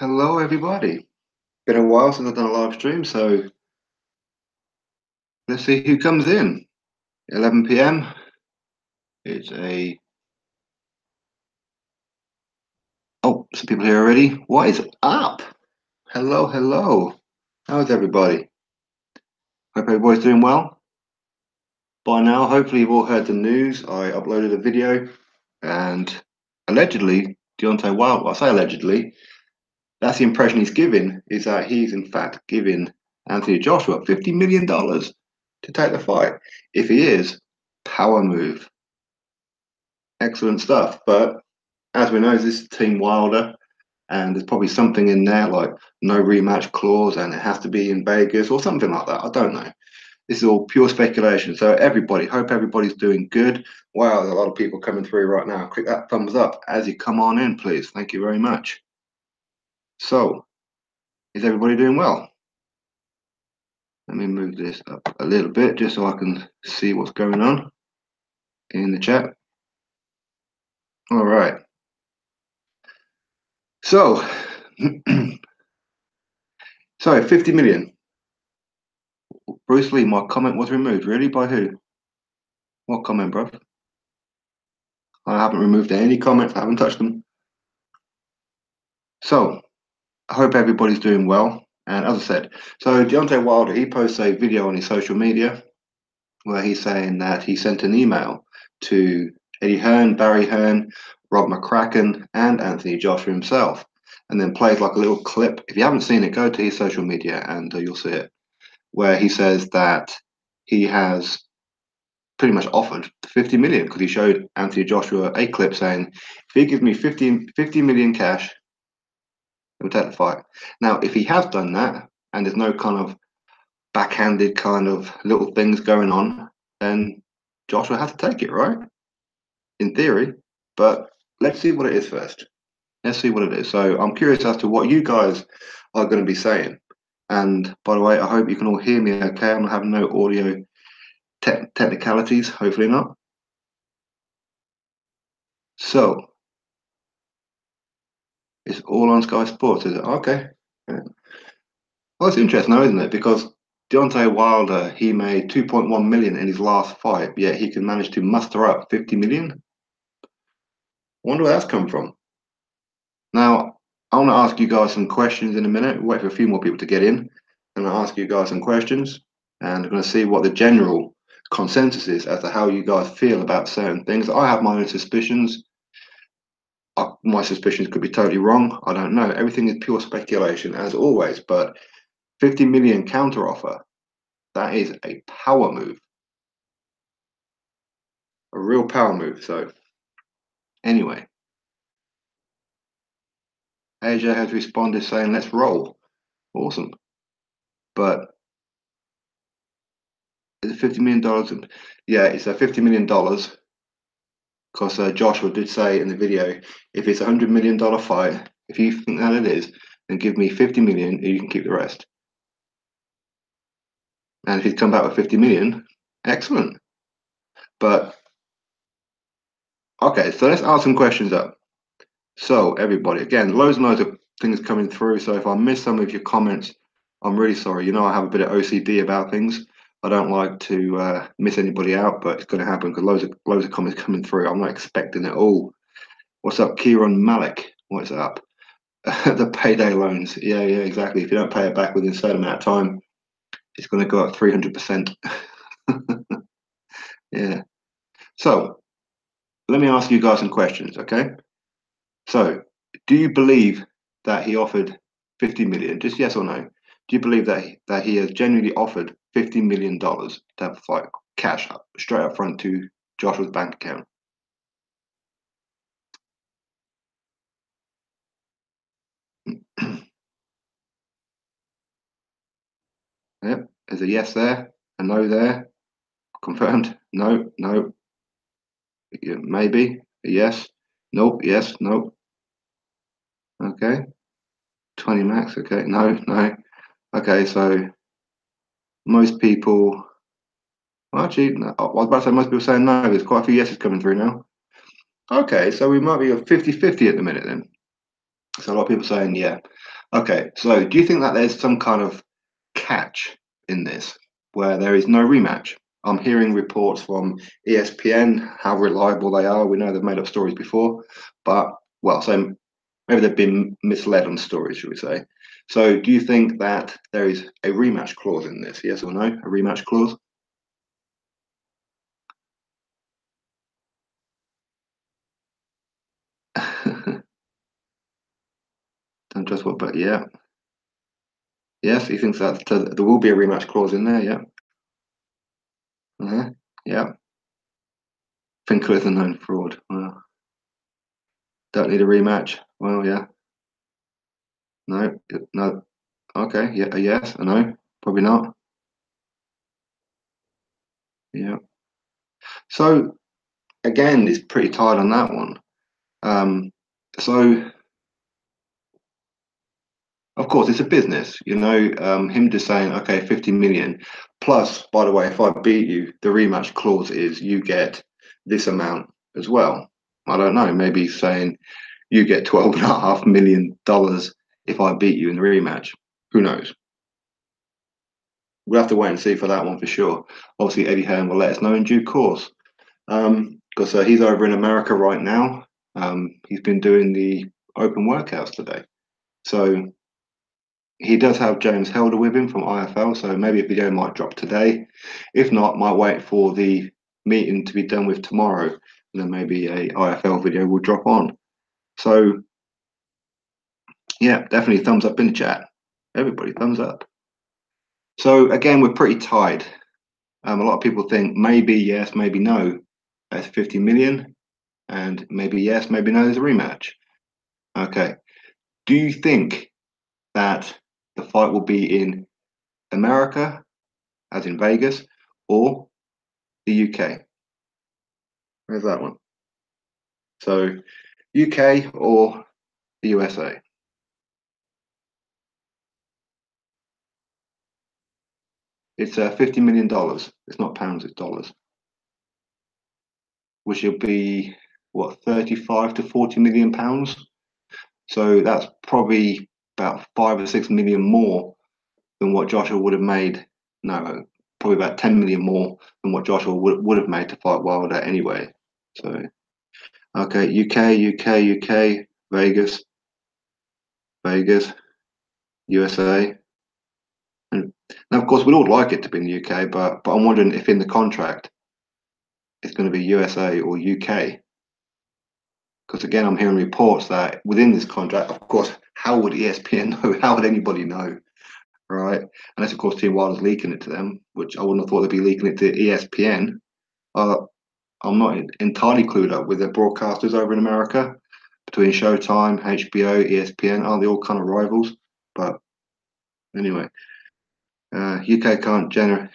Hello, everybody. Been a while since I've done a live stream, so let's see who comes in. 11 p.m. It's some people here already. What is up? Hello, hello. How's everybody? Hope everybody's doing well. By now, hopefully you've all heard the news. I uploaded a video and allegedly, Deontay Wilder, well, I say allegedly, that's the impression he's giving, is that he's in fact giving Anthony Joshua $50 million to take the fight. If he is, power move. Excellent stuff. But as we know, this is Team Wilder, and there's probably something in there like no rematch clause, and it has to be in Vegas or something like that. I don't know. This is all pure speculation. So everybody, hope everybody's doing good. Wow, there's a lot of people coming through right now. Click that thumbs up as you come on in, please. Thank you very much. So, is everybody doing well? Let me move this up a little bit just so I can see what's going on in the chat. All right. So, so 50 million. Bruce Lee, my comment was removed. Really? By who? What comment, bro? I haven't removed any comments. I haven't touched them. So, I hope everybody's doing well. And as I said, so Deontay Wilder, he posts a video on his social media where he's saying that he sent an email to Eddie Hearn, Barry Hearn, Rob McCracken, and Anthony Joshua himself, and then plays like a little clip. If you haven't seen it, go to his social media and you'll see it, where he says that he has pretty much offered 50 million because he showed Anthony Joshua a clip saying, if he gives me 50 million cash, he'll take the fight. Now, if he has done that and there's no kind of backhanded kind of little things going on, then Joshua has to take it, right? In theory. But let's see what it is first. Let's see what it is. So I'm curious as to what you guys are going to be saying. And by the way, I hope you can all hear me okay. I'm going to have no audio technicalities, hopefully not. So it's all on Sky Sports, is it? Okay. Yeah. Well, it's interesting, though, isn't it? Because Deontay Wilder, he made 2.1 million in his last fight, yet he can manage to muster up 50 million. I wonder where that's come from. Now, I want to ask you guys some questions in a minute. Wait for a few more people to get in, and I'll ask you guys some questions, and I'm going to see what the general consensus is as to how you guys feel about certain things. I have my own suspicions. My suspicions could be totally wrong. I don't know. Everything is pure speculation, as always. But 50 million counter offer, that is a power move, a real power move. So, anyway, AJ has responded saying, let's roll. Awesome. But is it $50 million? Yeah, it's a $50 million because Joshua did say in the video, if it's $100 million fight, if you think that it is, then give me 50 million and you can keep the rest. And if he's come back with 50 million, excellent. But okay, so let's ask some questions up. So everybody, again, loads and loads of things coming through. So if I miss some of your comments, I'm really sorry. You know, I have a bit of OCD about things. I don't like to miss anybody out, but it's going to happen because loads of comments coming through. I'm not expecting it all. What's up, Kieran Malik? What's up? The payday loans. Yeah, exactly. If you don't pay it back within a certain amount of time, it's going to go up 300%. Yeah. So let me ask you guys some questions, okay? So, do you believe that he offered 50 million? Just yes or no. Do you believe that he has genuinely offered $50 million to have a fight, cash up, straight up front to Joshua's bank account? Yep. There's a yes there, a no there. Confirmed. No, no. Yeah, maybe. A yes. Nope. Yes. Nope. Okay. 20 max. Okay. No, no. Okay. So most people. Well, actually, no, I was about to say most people saying no. There's quite a few yeses coming through now. Okay. So we might be a 50-50 at the minute then. So a lot of people saying yeah. Okay, so do you think that there's some kind of catch in this where there is no rematch? I'm hearing reports from ESPN, how reliable they are. We know they've made up stories before, but well, so maybe they've been misled on stories, should we say? So, do you think that there is a rematch clause in this? Yes or no? A rematch clause? Don't trust what, but yeah, yes, he thinks that there will be a rematch clause in there. Yeah, yeah. Finkel is a known fraud. Well, don't need a rematch. Well, yeah, no, no. Okay, yeah, a yes, a no, probably not. Yeah. So again, it's pretty tight on that one. Um, so of course, it's a business, him just saying, okay, 50 million. Plus, by the way, if I beat you, the rematch clause is you get this amount as well. I don't know, maybe he's saying you get $12.5 million if I beat you in the rematch. Who knows? We'll have to wait and see for that one for sure. Obviously, Eddie Hearn will let us know in due course. Because he's over in America right now. He's been doing the open workouts today. So he does have James Helder with him from IFL, so maybe a video might drop today. If not, might wait for the meeting to be done with tomorrow, and then maybe a IFL video will drop on. So yeah, definitely thumbs up in the chat. Everybody, thumbs up. So again, we're pretty tied. A lot of people think maybe yes, maybe no. That's 50 million, and maybe yes, maybe no. There's a rematch. Okay. Do you think that the fight will be in America, as in Vegas, or the UK? Where's that one? So UK or the USA? It's $50 million. It's not pounds, it's dollars, which will be what 35 to 40 million pounds. So that's probably about 5 or 6 million more than what Joshua would have made. No, probably about 10 million more than what Joshua would have made to fight Wilder anyway. So okay, UK, Vegas, Vegas, USA. And now, of course, we'd all like it to be in the UK, but I'm wondering if in the contract it's going to be USA or UK. Because again, I'm hearing reports that within this contract, of course, how would ESPN know? How would anybody know? Right? Unless, of course, Team Wilder's leaking it to them, which I wouldn't have thought they'd be leaking it to ESPN. Uh, I'm not entirely clued up with the broadcasters over in America between Showtime, HBO, ESPN. Are they all kind of rivals? But anyway, UK can't generate.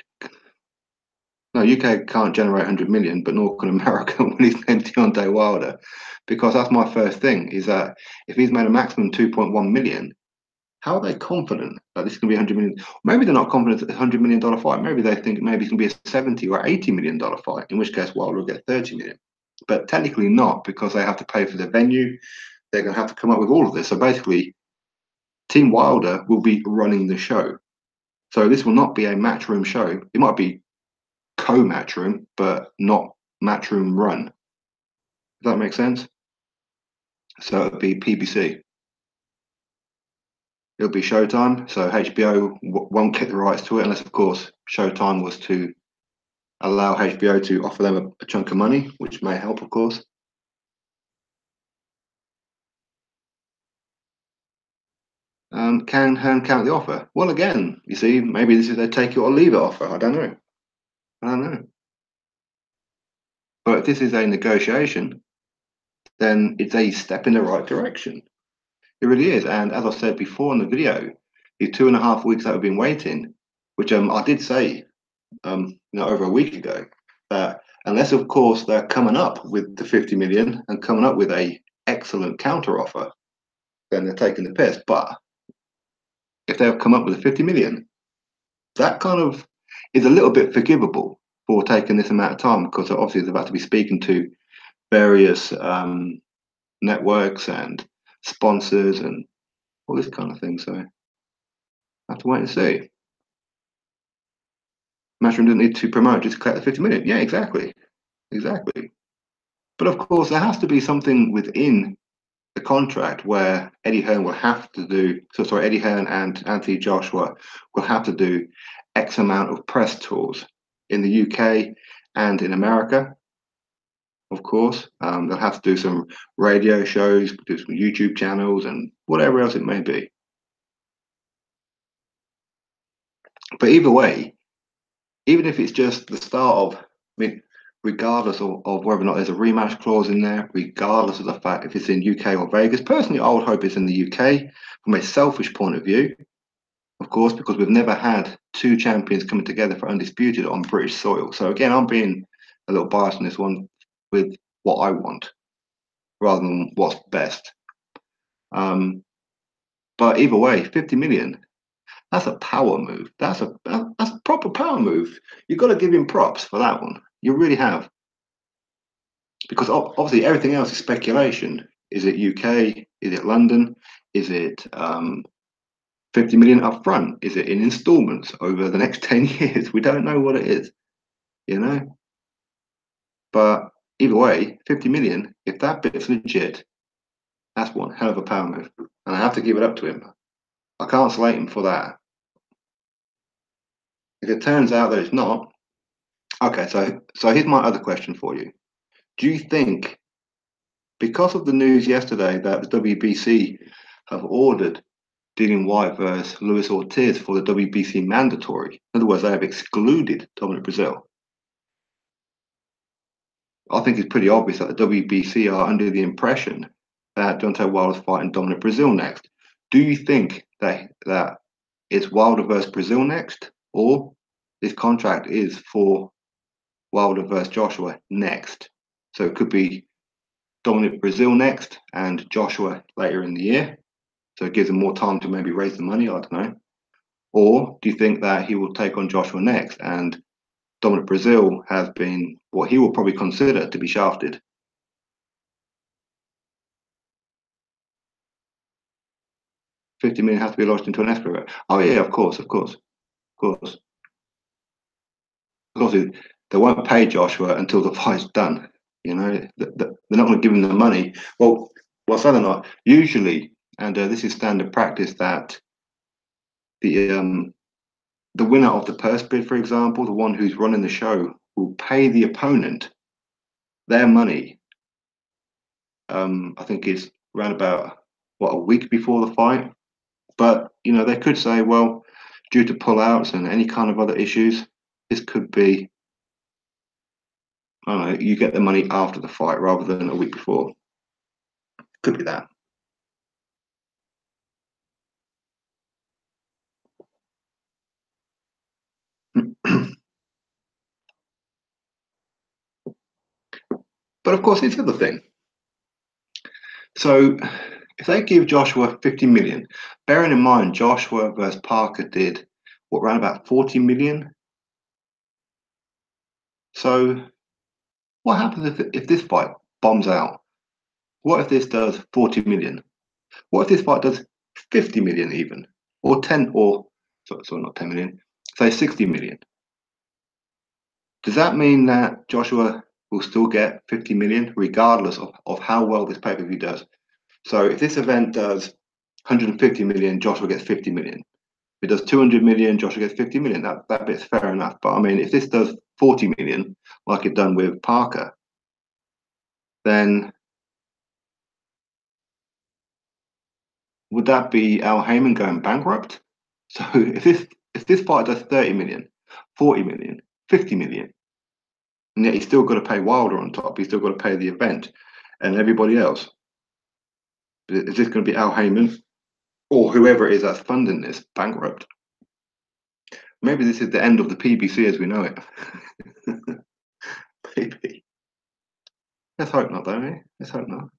No, UK can't generate 100 million, but nor can America when he's named Deontay Wilder. Because that's my first thing is that if he's made a maximum 2.1 million, how are they confident that this is going to be 100 million? Maybe they're not confident it's a $100 million fight. Maybe they think maybe it's going to be a 70 or $80 million fight, in which case Wilder will get 30 million. But technically not, because they have to pay for the venue. They're going to have to come up with all of this. So basically, Team Wilder will be running the show. So this will not be a matchroom show. It might be co-matchroom, but not matchroom run. Does that make sense? So it'll be PBC. It'll be Showtime. So HBO won't get the rights to it unless, of course, Showtime was to allow HBO to offer them a chunk of money, which may help, of course. Can Hearn count the offer? Well, again, you see, maybe this is a take it or leave it offer. I don't know. I don't know. But if this is a negotiation, then it's a step in the right direction. It really is. And as I said before in the video, the 2.5 weeks that we've been waiting, which I did say over a week ago, that unless of course they're coming up with the 50 million and coming up with a excellent counter offer, then they're taking the piss. But if they've come up with a 50 million, that kind of is a little bit forgivable for taking this amount of time because obviously they're about to be speaking to various networks and sponsors and all this kind of thing. So I have to wait and see. Matchroom doesn't need to promote just to collect the 50 million. Yeah, exactly. Exactly. But of course, there has to be something within the contract where Eddie Hearn will have to do, so sorry, Eddie Hearn and Anthony Joshua will have to do X amount of press tours in the UK and in America, of course. They'll have to do some radio shows, do some YouTube channels, and whatever else it may be. But either way, even if it's just the start of, I mean, regardless of whether or not there's a rematch clause in there, regardless of the fact if it's in UK or Vegas, personally, I would hope it's in the UK from a selfish point of view, of course, because we've never had two champions coming together for undisputed on British soil. So again, I'm being a little biased on this one with what I want rather than what's best. But either way, 50 million, that's a power move. That's a proper power move. You've got to give him props for that one. You really have. Because obviously everything else is speculation. Is it UK? Is it London? Is it 50 million up front? Is it in installments over the next 10 years? We don't know what it is, you know? But either way, 50 million, if that bit's legit, that's one hell of a power move. And I have to give it up to him. I can't slate him for that. If it turns out that it's not, okay, so here's my other question for you. Do you think, because of the news yesterday that the WBC have ordered Dillian White versus Luis Ortiz for the WBC mandatory, in other words, they have excluded Dominic Brazil, I think it's pretty obvious that the WBC are under the impression that Deontay Wilder's fighting Dominic Brazil next. Do you think that it's Wilder versus Brazil next, or this contract is for Wilder versus Joshua next? So it could be Dominic Brazil next and Joshua later in the year. So it gives him more time to maybe raise the money. I don't know. Or do you think that he will take on Joshua next and Dominic Brazil has been what he will probably consider to be shafted? $50 million has to be lodged into an escrow. Oh yeah, of course, of course, of course. Of course, they won't pay Joshua until the fight's done. You know, they're not going to give him the money. Well, so they're not. Usually, and this is standard practice, that the winner of the purse bid, for example, the one who's running the show, will pay the opponent their money. I think it's around about a week before the fight. But you know, they could say, well, due to pullouts and any kind of other issues, this could be, I don't know, you get the money after the fight rather than a week before. Could be that. But of course, it's the other thing. So if they give Joshua 50 million, bearing in mind Joshua versus Parker did what, around about 40 million. So what happens if this fight bombs out? What if this does 40 million? What if this fight does 50 million even? Or 10, or sorry, not 10 million, say 60 million? Does that mean that Joshua will still get 50 million regardless of how well this pay-per-view does? So if this event does 150 million, Joshua gets 50 million. If it does 200 million, Joshua gets 50 million. That bit's fair enough. But I mean, if this does 40 million, like it done with Parker, then would that be Al Heyman going bankrupt? So if this fight does 30 million, 40 million, 50 million, and yet he's still got to pay Wilder on top, he's still got to pay the event and everybody else. Is this going to be Al Heyman or whoever it is that's funding this bankrupt? Maybe this is the end of the PBC as we know it. Maybe. Let's hope not, though, eh? Let's hope not.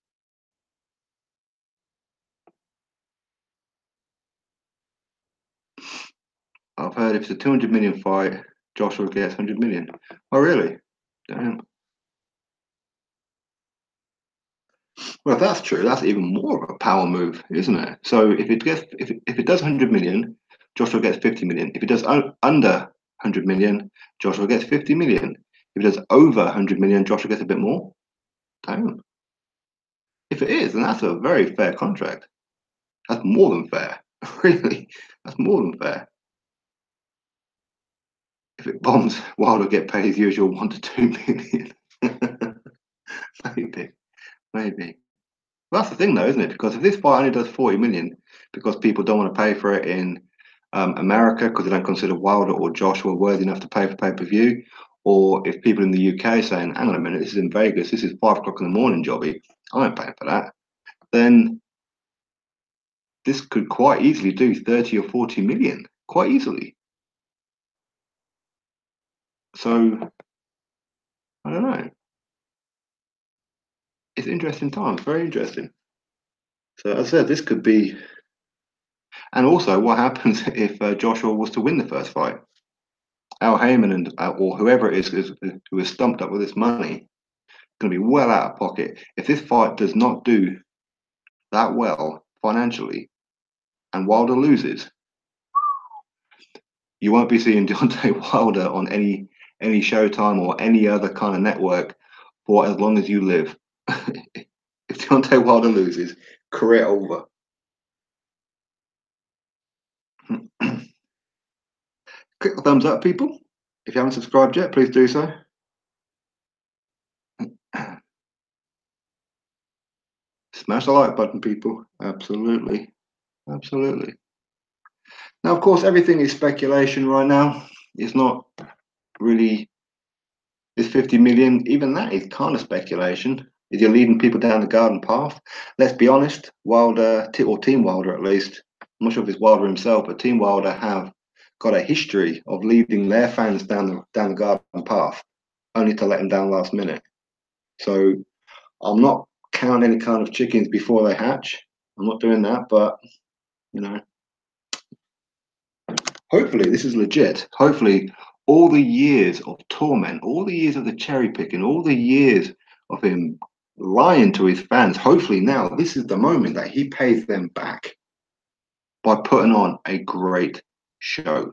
I've heard if it's a 200 million fight, Joshua gets 100 million. Oh, really? Damn. Well, if that's true, that's even more of a power move, isn't it? So if it does 100 million, Joshua gets 50 million. If it does under 100 million, Joshua gets 50 million. If it does over 100 million, Joshua gets a bit more. Damn. If it is, then that's a very fair contract. That's more than fair. Really, that's more than fair. If it bombs, Wilder get paid his usual 1 to 2 million. Maybe, maybe. Well, that's the thing, though, isn't it? Because if this fight only does 40 million because people don't want to pay for it in America because they don't consider Wilder or Joshua worthy enough to pay for pay-per-view, or if people in the UK saying, "Hang on a minute, this is in Vegas, this is 5 o'clock in the morning, Jobby, I ain't paying for that," then this could quite easily do 30 or 40 million, quite easily. So I don't know. It's interesting times, very interesting. So as I said, this could be. And also, what happens if Joshua was to win the first fight? Al Heyman and or whoever it is who is stumped up with this money going to be well out of pocket. If this fight does not do that well financially and Wilder loses, you won't be seeing Deontay Wilder on any Showtime or any other kind of network for as long as you live. If Deontay Wilder loses, career over. Click the thumbs up, people. If you haven't subscribed yet, please do so. Smash the like button, people. Absolutely. Absolutely. Now, of course, everything is speculation right now. It's not really, this 50 million, even that is kind of speculation. Is you're leading people down the garden path. Let's be honest, Wilder, or Team Wilder at least, I'm not sure if it's Wilder himself, but Team Wilder have got a history of leading their fans down the garden path, only to let them down last minute. So I'm not counting any kind of chickens before they hatch. I'm not doing that, but you know, hopefully this is legit. Hopefully all the years of torment, all the years of the cherry picking, all the years of him lying to his fans, hopefully now this is the moment that he pays them back by putting on a great show.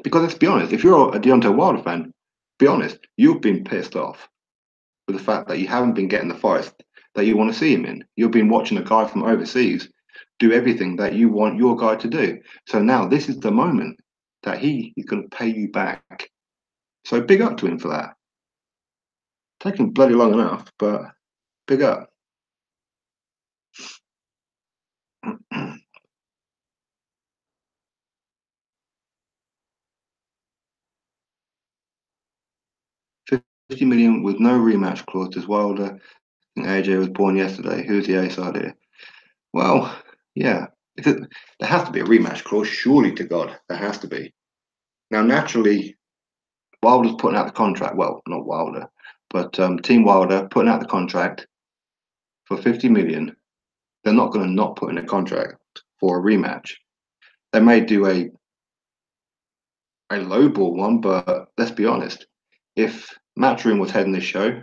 Because let's be honest, if you're a Deontay Wilder fan, be honest, you've been pissed off with the fact that you haven't been getting the fights that you want to see him in. You've been watching a guy from overseas do everything that you want your guy to do. So now this is the moment that he is going to pay you back. So big up to him for that. Taking bloody long enough, but big up. $50 million with no rematch clause as Wilder. I think AJ was born yesterday. Who's the ace out here? Well, yeah. There has to be a rematch clause, surely to God. There has to be. Now, naturally, Wilder's putting out the contract. Well, not Wilder, but Team Wilder putting out the contract for 50 million. They're not going to not put in a contract for a rematch. They may do a lowball one, but let's be honest. If Matchroom was heading this show,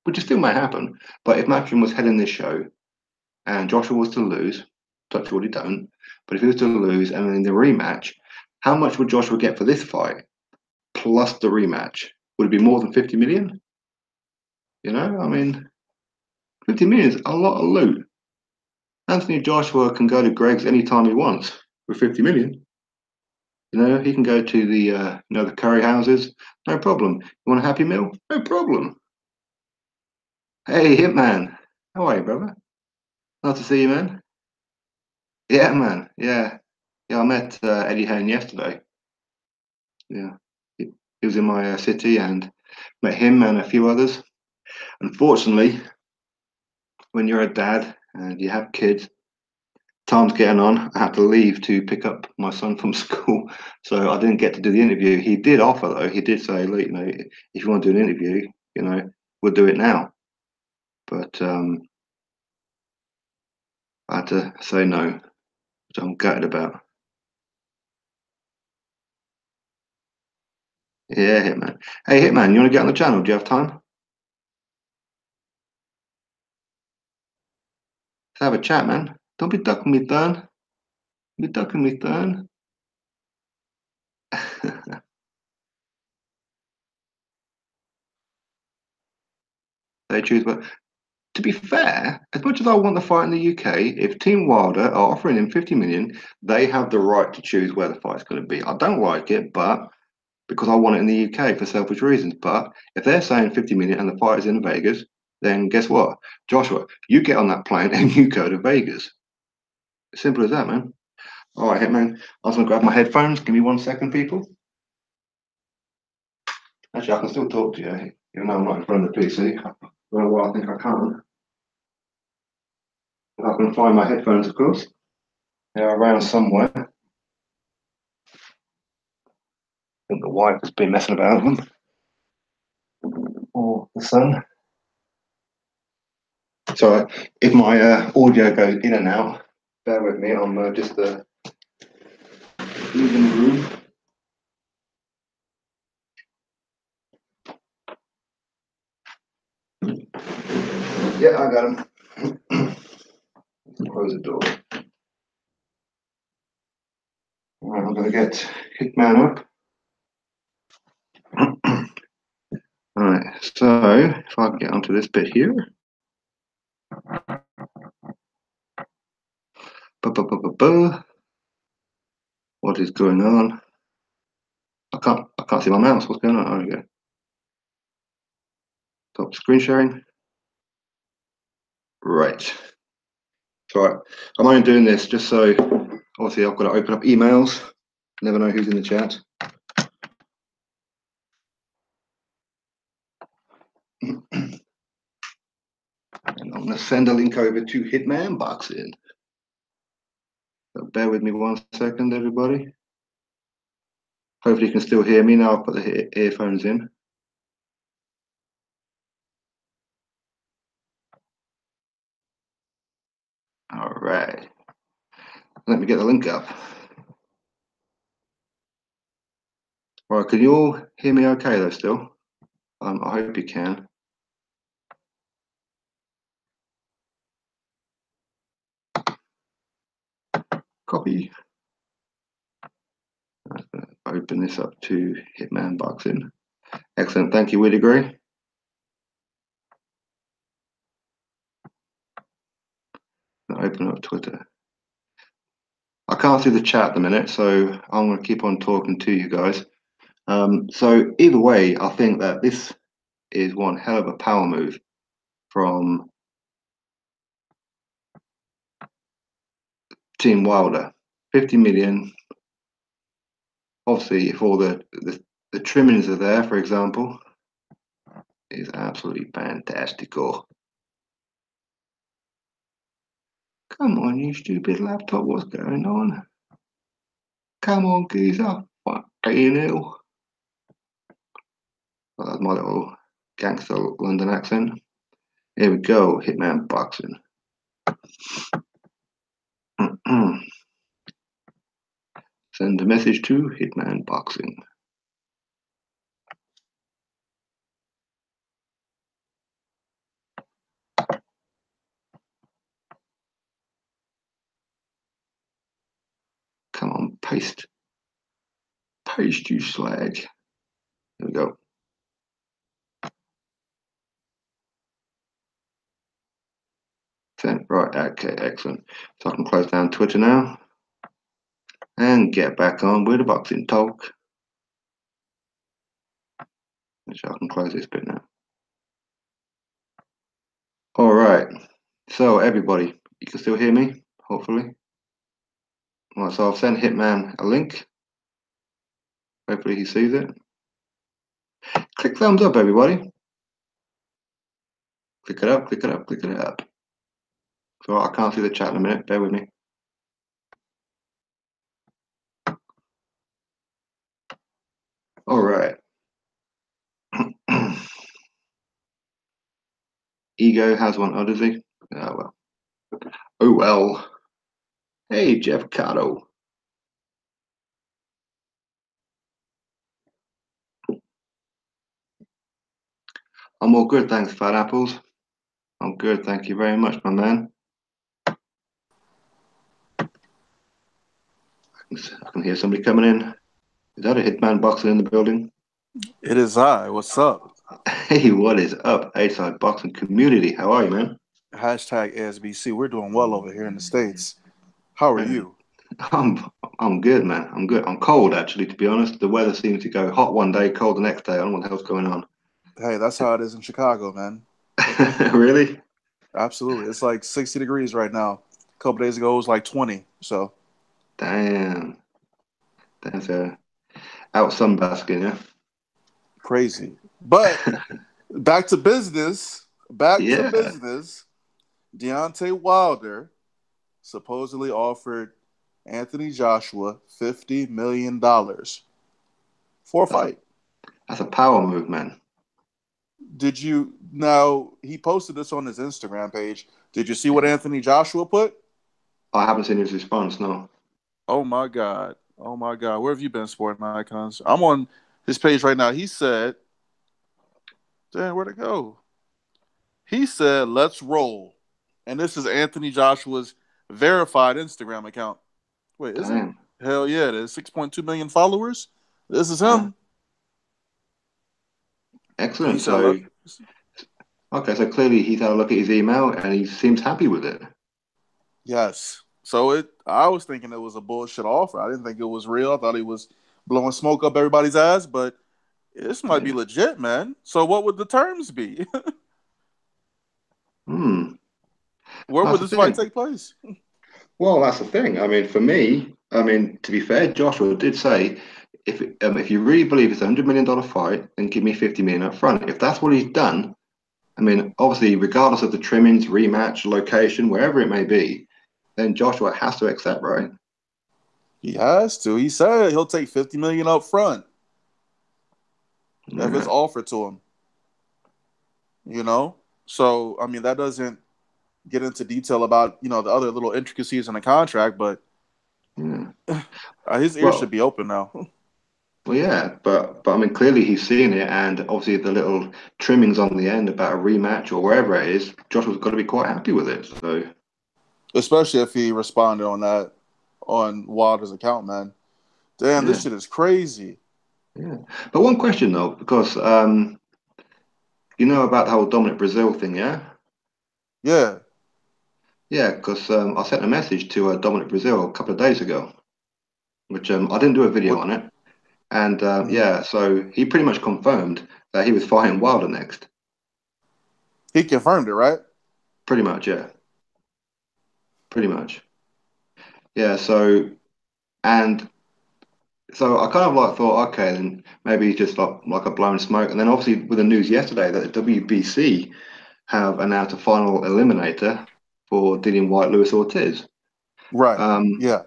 which still may happen, but if Matchroom was heading this show and Joshua was to lose, touch wood he don't, but if he was to lose and then in the rematch, how much would Joshua get for this fight plus the rematch? Would it be more than 50 million? You know, I mean, 50 million is a lot of loot. Anthony Joshua can go to Greg's anytime he wants with 50 million. You know, he can go to the curry houses, no problem. You want a Happy Meal? No problem. Hey, Hitman, how are you, brother? Nice to see you, man. Yeah, man. Yeah, yeah. I met Eddie Hearn yesterday. Yeah, he was in my city and met him and a few others. Unfortunately, when you're a dad and you have kids, time's getting on. I had to leave to pick up my son from school, so I didn't get to do the interview. He did offer though. He did say, "Look, if you want to do an interview, we'll do it now." But I had to say no, which I'm gutted about. Yeah, Hitman. Hey, Hitman, you want to get on the channel? Do you have time? have a chat, man. Don't be ducking me, Thurn. Be ducking me, Thurn. They choose, but to be fair, as much as I want the fight in the UK, if Team Wilder are offering him 50 million, they have the right to choose where the fight's going to be. I don't like it, but because I want it in the UK for selfish reasons. But if they're saying 50 million and the fight is in Vegas, then guess what? Joshua, you get on that plane and you go to Vegas. Simple as that, man. All right, Hitman. I was going to grab my headphones. Give me 1 second, people. Actually, I can still talk to you, even though I'm not in front of the PC. Well, I think I can't. I can find my headphones, of course. They're around somewhere. I think the wife has been messing about with them. Or the son. So if my audio goes in and out, bear with me. I'm just leaving the room. Yeah, I got him. Close the door. All right, I'm going to get Hitman up. All right, so if I can get onto this bit here. What is going on? I can't see my mouse. What's going on? There we go. Stop screen sharing. Right. So I'm only doing this just so obviously I've got to open up emails. Never know who's in the chat. And I'm going to send a link over to Hitman Boxing. So bear with me 1 second, everybody. Hopefully you can still hear me now. I've put the earphones in. All right. Let me get the link up. All right, can you all hear me okay though still? I hope you can. Copy. Open this up to Hitman Boxing. Excellent. Thank you, Willie Gray. Open up Twitter. I can't see the chat at the minute, so I'm going to keep on talking to you guys. So either way, I think that this is one hell of a power move from Team Wilder. 50 million. Obviously, if all the trimmings are there, for example, is absolutely fantastical. Come on, you stupid laptop, what's going on? Come on, geezer. Fucking hell. Well, that's my little gangster London accent. Here we go, Hitman Boxing. Send a message to Hitman Boxing. Come on, paste. Paste, you slag. Here we go. Send. Right, okay, excellent. So I can close down Twitter now and get back on with the boxing talk. Which I can close this bit now. All right. So everybody, you can still hear me, hopefully. Right, so I've sent Hitman a link. Hopefully he sees it. Click thumbs up, everybody. Click it up, click it up, click it up. So I can't see the chat in a minute, bear with me. All right. Ego has one, oh, does he? Oh, well. Oh, well. Hey, Jeff Cotto. I'm all good, thanks, Fat Apples. I'm good, thank you very much, my man. I can hear somebody coming in. Is that a hitman boxing in the building? It is I. What's up? Hey, what is up, A-side boxing community? How are you, man? Hashtag ASBC. We're doing well over here in the States. How are Man, you? I'm good, man. I'm good. I'm cold, actually, to be honest. The weather seems to go hot one day, cold the next day. I don't know what the hell's going on. Hey, that's how it is in Chicago, man. Really? Absolutely. It's like 60 degrees right now. A couple days ago, it was like 20. So Damn. That's out sunbasking, yeah? crazy. But back to business. Back to Yeah. business. Deontay Wilder supposedly offered Anthony Joshua $50 million for a That's a fight. that's a power move, man. Did you now he posted this on his Instagram page. Did you see what Anthony Joshua put? I haven't seen his response, no. Oh my God. Oh my God. Where have you been, sporting icons? I'm on his page right now. He said, damn, where'd it go? He said, let's roll. And this is Anthony Joshua's verified Instagram account. Wait, is it? Damn. Hell yeah, it is. 6.2 million followers. This is Uh, him. He Excellent. said, let's Okay, so clearly he's had a look at his email and he seems happy with it. yes. So I was thinking it was a bullshit offer. I didn't think it was real. I thought he was blowing smoke up everybody's ass, but this might be Yeah. legit, man. So what would the terms be? Hmm. Where would That's the this fight thing. take place? Well, that's the thing. I mean, for me, I mean, to be fair, Joshua did say, if you really believe it's $100 million fight, then give me 50 million up front. If that's what he's done, I mean, obviously, regardless of the trimmings, rematch, location, wherever it may be, then Joshua has to accept, right? He has to. He said he'll take 50 million up front if it's Yeah, offered to him. You know? So I mean that doesn't get into detail about, the other little intricacies in the contract, but yeah. his ears should Well, be open now. well, yeah, but I mean, clearly he's seeing it, and obviously the little trimmings on the end about a rematch or wherever it is, Joshua's got to be quite happy with it. So, Especially if he responded on that on Wilder's account, man. Damn, this yeah, shit is crazy. yeah. But one question though, because you know about the whole Dominic Brazil thing, yeah? Yeah. Yeah, because I sent a message to Dominic Brazil a couple of days ago, which I didn't do a video What on it. And mhm. yeah, so he pretty much confirmed that he was fighting Wilder next. He confirmed it, right? Pretty much, yeah. Pretty much. Yeah, and so I kind of like thought, okay, then maybe he's just like a blown smoke. And then obviously with the news yesterday that the WBC have announced a final eliminator for Dillian White Lewis Ortiz. Right. Um, Yeah.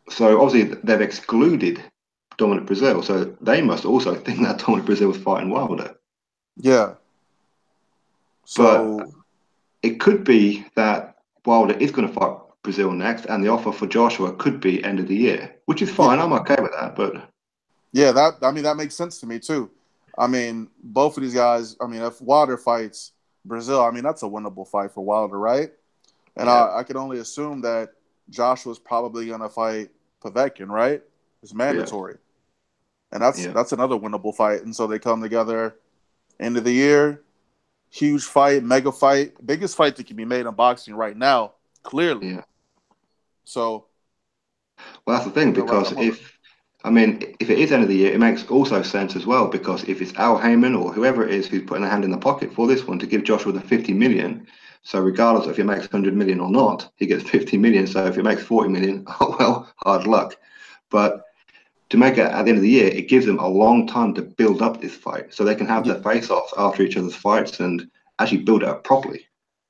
so obviously they've excluded Dominic Brazil, so they must also think that Dominic Brazil was fighting Wilder. Yeah. But So it could be that Wilder is going to fight Brazil next, and the offer for Joshua could be end of the year, which is yeah, fine. I'm okay with that. But yeah, that I mean that makes sense to me too. I mean, both of these guys, I mean, if Wilder fights Brazil, I mean that's a winnable fight for Wilder, right? And yeah, I can only assume that Joshua's probably gonna fight Povetkin, right? It's yeah, mandatory. And that's yeah, that's another winnable fight. And so they come together end of the year, huge fight, mega fight, biggest fight that can be made in boxing right now, clearly. yeah. So, Well, that's the thing because I'm a I mean, if it is end of the year, it makes also sense as well because if it's Al Heyman or whoever it is who's putting a hand in the pocket for this one to give Joshua the 50 million. So regardless of if he makes 100 million or not, he gets 50 million. So if it makes 40 million, oh well, hard luck. But to make it at the end of the year, it gives them a long time to build up this fight, so they can have yeah, their face-offs after each other's fights and actually build it up properly.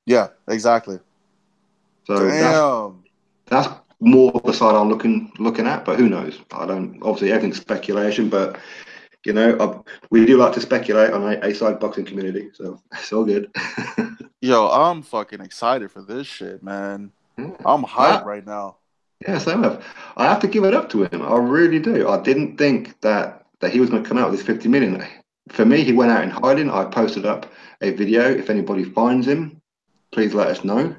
yeah, exactly. So Damn. that's more the side I'm looking at, but who knows? I don't. Obviously, everything's speculation, but we do like to speculate on a side boxing community, so it's all good. Yo, I'm fucking excited for this shit, man. Yeah. I'm hyped I, right now. yeah, same have. I have to give it up to him. I really do. I didn't think that he was going to come out with this 50 million. For me, he went out in hiding. I posted up a video. If anybody finds him, please let us know.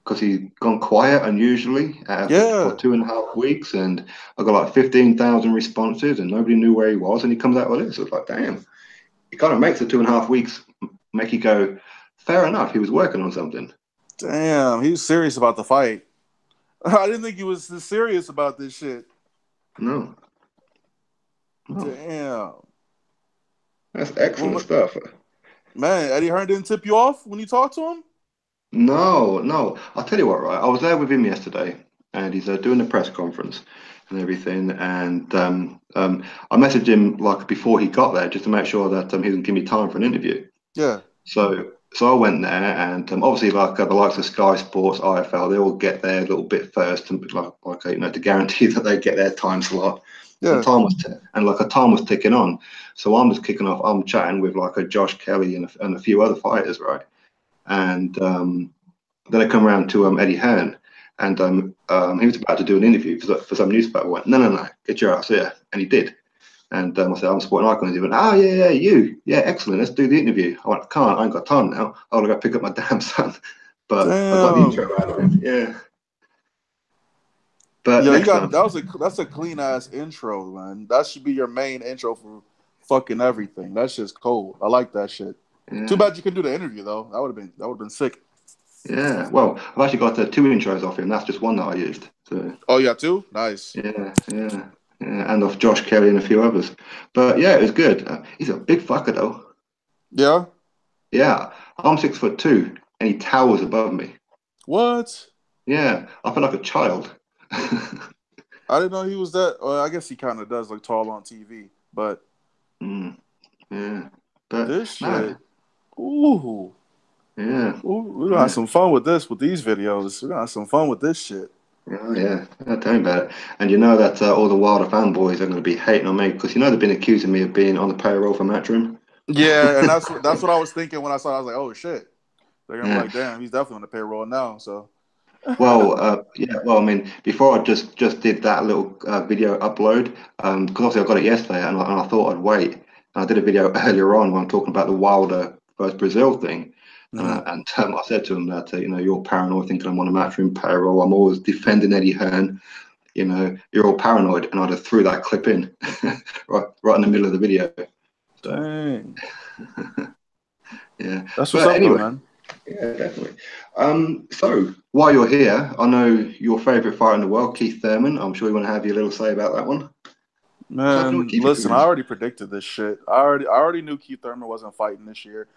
because he's gone quiet unusually for Yeah, 2.5 weeks, and I got like 15,000 responses, and nobody knew where he was, and he comes out with this. It's like, damn, it kind of makes the 2.5 weeks make you go, fair enough, he was working on something. damn, he was serious about the fight. I didn't think he was this serious about this shit. No, no, Damn. that's excellent Well, stuff. man, Eddie Hearn didn't tip you off when you talked to him? No, no. I'll tell you what, right? I was there with him yesterday, and he's doing the press conference and everything. And I messaged him like before he got there just to make sure that he didn't give me time for an interview. Yeah, So I went there, and obviously, like the likes of Sky Sports, IFL, they all get their little bit first, and to guarantee that they get their time slot. And yeah. a time was ticking on. So I'm just kicking off. I'm chatting with like a Josh Kelly and a few other fighters, right? And then I come around to Eddie Hearn, and he was about to do an interview for some newspaper. I went, no, no, no, get your ass here, and he did. And I said, I'm sporting icon. He went, oh yeah, yeah, you, yeah, excellent. Let's do the interview. I went, I can't. I ain't got time now. I gotta go pick up my damn son. But I got the intro Damn. out of him. Yeah. But Yo, you next got time. that's a clean ass intro, man. That should be your main intro for fucking everything. That's just cold. I like that shit. Too Yeah. bad you couldn't do the interview though. That would have been sick. Yeah. Well, I've actually got two intros off him. That's just one that I used. So Oh yeah, too? Nice. yeah, yeah. Yeah, and off Josh Kelly and a few others. But yeah, it was good. He's a big fucker though. Yeah? Yeah, I'm 6'2", and he towers above me. What? Yeah, I feel like a child. I didn't know he was that. Well, I guess he kind of does look tall on TV, but Mm, yeah, but this shit. man, Ooh, yeah, we're gonna have yeah, some fun with this with these videos. We're gonna have some fun with this shit. yeah. Tell me about it. And you know that all the Wilder fanboys are going to be hating on me because they've been accusing me of being on the payroll for Matchroom. Yeah, and that's what I was thinking when I saw it. I was like, oh shit. They're gonna be Yeah. like, damn, he's definitely on the payroll now. So Well, yeah. Well, I mean, before I just did that little video upload, because obviously I got it yesterday, and I thought I'd wait. And I did a video earlier on when I'm talking about the Wilder versus Brazil thing, mhm. and I said to him that you're paranoid thinking I'm on a Matchroom payroll. I'm always defending Eddie Hearn. You're all paranoid, and I just threw that clip in right in the middle of the video. So Dang, yeah. that's what's But up though, anyway. man. Yeah, definitely. So while you're here, I know your favourite fighter in the world, Keith Thurman. I'm sure you want to have your little say about that one. What's happening with Man, Keith listen, I again? already predicted this shit. I already knew Keith Thurman wasn't fighting this year.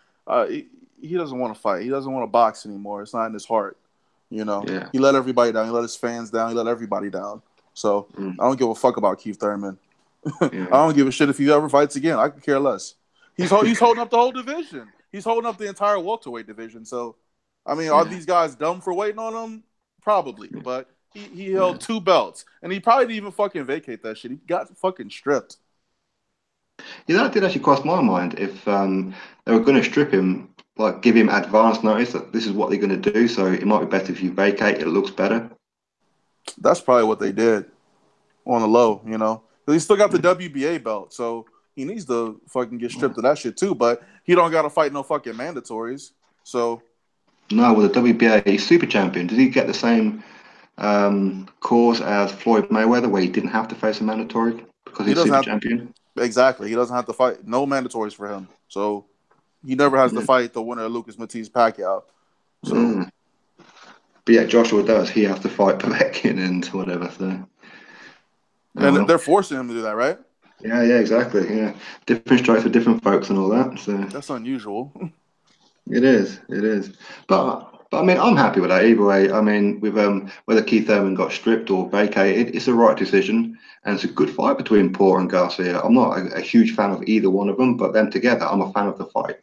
He doesn't want to fight. He doesn't want to box anymore. It's not in his heart. You know, Yeah. he let everybody down. He let his fans down. He let everybody down. So Mm, I don't give a fuck about Keith Thurman. I yeah. don't give a shit if he ever fights again. I could care less. He's holding up the whole division. He's holding up the entire welterweight division. So, I mean, are Yeah. these guys dumb for waiting on him? Probably, but he Yeah. held two belts, and he probably didn't even fucking vacate that shit. He got fucking stripped. Yeah, that did actually cross my mind. If they were going to strip him, like give him advance notice that this is what they're going to do, so it might be better if you vacate. It looks better. That's probably what they did on the low. But he still got the Yeah. WBA belt, so he needs to fucking get stripped of that shit too. But he don't got to fight no fucking mandatories. So No, with the WBA super champion, did he get the same cause as Floyd Mayweather, where he didn't have to face a mandatory because he he's doesn't super have champion? exactly. He doesn't have to fight no mandatories for him. So he never has to Yeah. fight the winner of Lucas Matisse Pacquiao. So Mm. But yeah, Joshua does. He has to fight Povetkin and whatever. So, oh and they're well. forcing him to do that, right? Yeah, exactly. Yeah, different strokes for different folks and all that. So That's unusual. it is. But I mean, I'm happy with that either way. I mean, with whether Keith Thurman got stripped or vacated, it's the right decision, and it's a good fight between Porter and Garcia. I'm not a huge fan of either one of them, but them together, I'm a fan of the fight.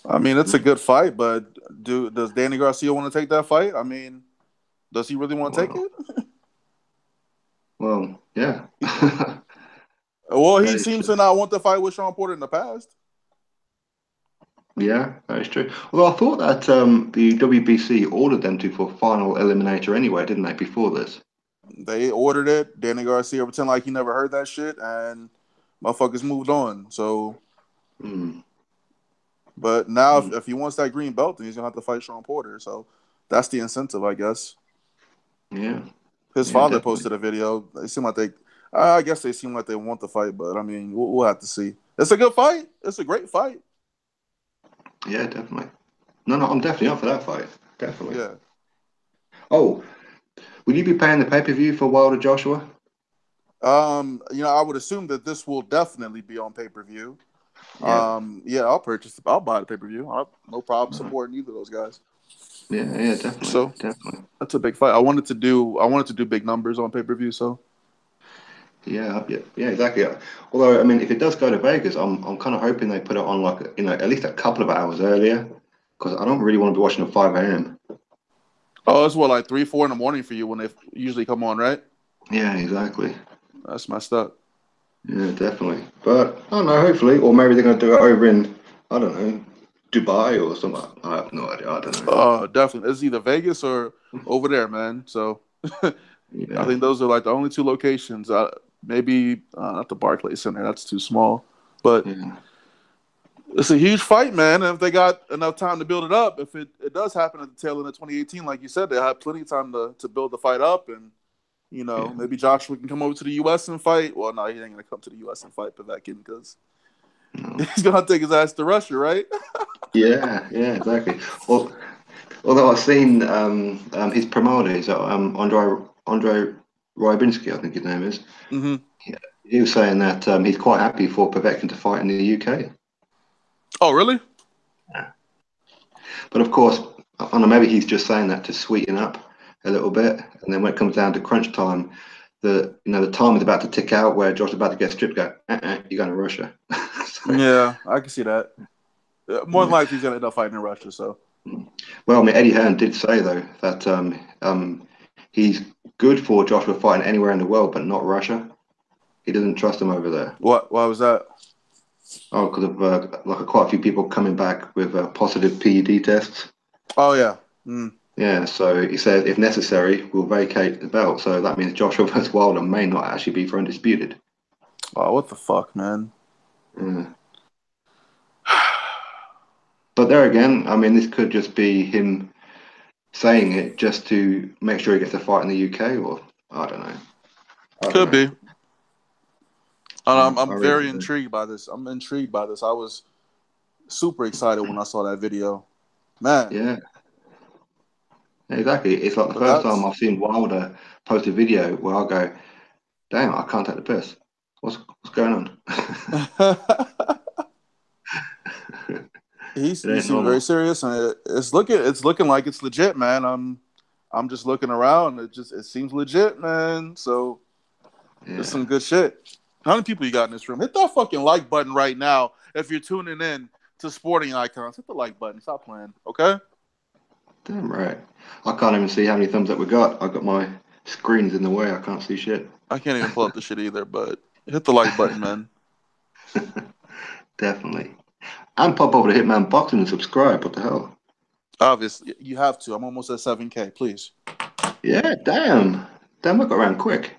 I mean, it's a good fight, but does Danny Garcia want to take that fight? I mean, does he really want to take Well, it? well, yeah. Well, That he is seems true. to not want to fight with Sean Porter in the past. Yeah, that is true. Although I thought that the WBC ordered them to for final eliminator anyway, didn't they, before this? They ordered it. Danny Garcia pretend like he never heard that shit, and motherfuckers moved on. So, Mm, but now mm, if he wants that green belt, then he's gonna have to fight Sean Porter. So, that's the incentive, I guess. Yeah, His yeah, father definitely. posted a video. They seem like they, I guess they seem like they want the fight, but I mean, we'll have to see. It's a good fight. It's a great fight. Yeah, definitely. No, no, I'm definitely up for that fight. Definitely. Yeah. Oh, will you be paying the pay-per-view for Wilder Joshua? I would assume that this will definitely be on pay per view. Yeah. Yeah, I'll buy the pay per view. I have no problem supporting either of those guys. Yeah, yeah, definitely, So definitely. that's a big fight. I wanted to do big numbers on pay per view. So Yeah, yeah, yeah, exactly. Although, I mean, if it does go to Vegas, I'm kind of hoping they put it on like at least a couple of hours earlier, because I don't really want to be watching at 5 a.m. it's what, like 3, 4 in the morning for you when they usually come on, right? Yeah, exactly. That's messed up. Yeah, definitely. But I don't know. Hopefully, or maybe they're going to do it over in I don't know Dubai or something. I have no idea. I don't know. Definitely. It's either Vegas or over there, man. So I Yeah, think those are like the only two locations. Maybe not the Barclays Center. That's too small. But yeah, it's a huge fight, man. And if they got enough time to build it up, if it does happen at the tail end of 2018, like you said, they have plenty of time to build the fight up. And, yeah. maybe Joshua can come over to the U.S. and fight. Well, no, he ain't going to come to the U.S. and fight Povetkin because No. he's going to take his ass to Russia, right? Yeah, yeah, exactly. Well, although I've seen his promoter is Andre Rybinski, I think his name is. Mm-hmm. He was saying that he's quite happy for Povetkin to fight in the UK. Oh, really? But of course, I don't know, maybe he's just saying that to sweeten up a little bit. And then when it comes down to crunch time, the time is about to tick out where Josh's about to get stripped. You're going to Russia. So, Yeah, I can see that. More than yeah. likely, he's going to end up fighting in Russia. So, Well, I mean, Eddie Hearn did say though that he's good for Joshua fighting anywhere in the world, but not Russia. He doesn't trust him over there. what? Why was that? Oh, because of like quite a few people coming back with positive PED tests. Oh yeah. Mm. Yeah, so he said if necessary, we'll vacate the belt. So that means Joshua versus Wilder may not actually be for undisputed. Oh, what the fuck, man? Yeah. But there again, I mean, this could just be him saying it just to make sure he gets a fight in the UK, or I don't know. I don't Could know. be. And I I'm really very don't know. intrigued by this. I'm intrigued by this. I was super excited when I saw that video. Man, Yeah, exactly. It's like the but first time that's I've seen Wilder post a video where I go, "Damn, I can't take the piss. What's going on?" It he ain't seems very normal. serious, and it's looking like it's legit, man. I'm just looking around. It seems legit, man. So it's Yeah. some good shit. How many people you got in this room? Hit that fucking like button right now if you're tuning in to Sporting Icons. Hit the like button. Stop playing, okay? Damn right. I can't even see how many thumbs up we got. I got my screens in the way. I can't see shit. I can't even pull up the shit either, but hit the like button, man. Definitely. And pop over to Hitman Boxing and subscribe. What the hell? Obviously, you have to. I'm almost at 7K. Please. Yeah, damn. Damn, I got around quick.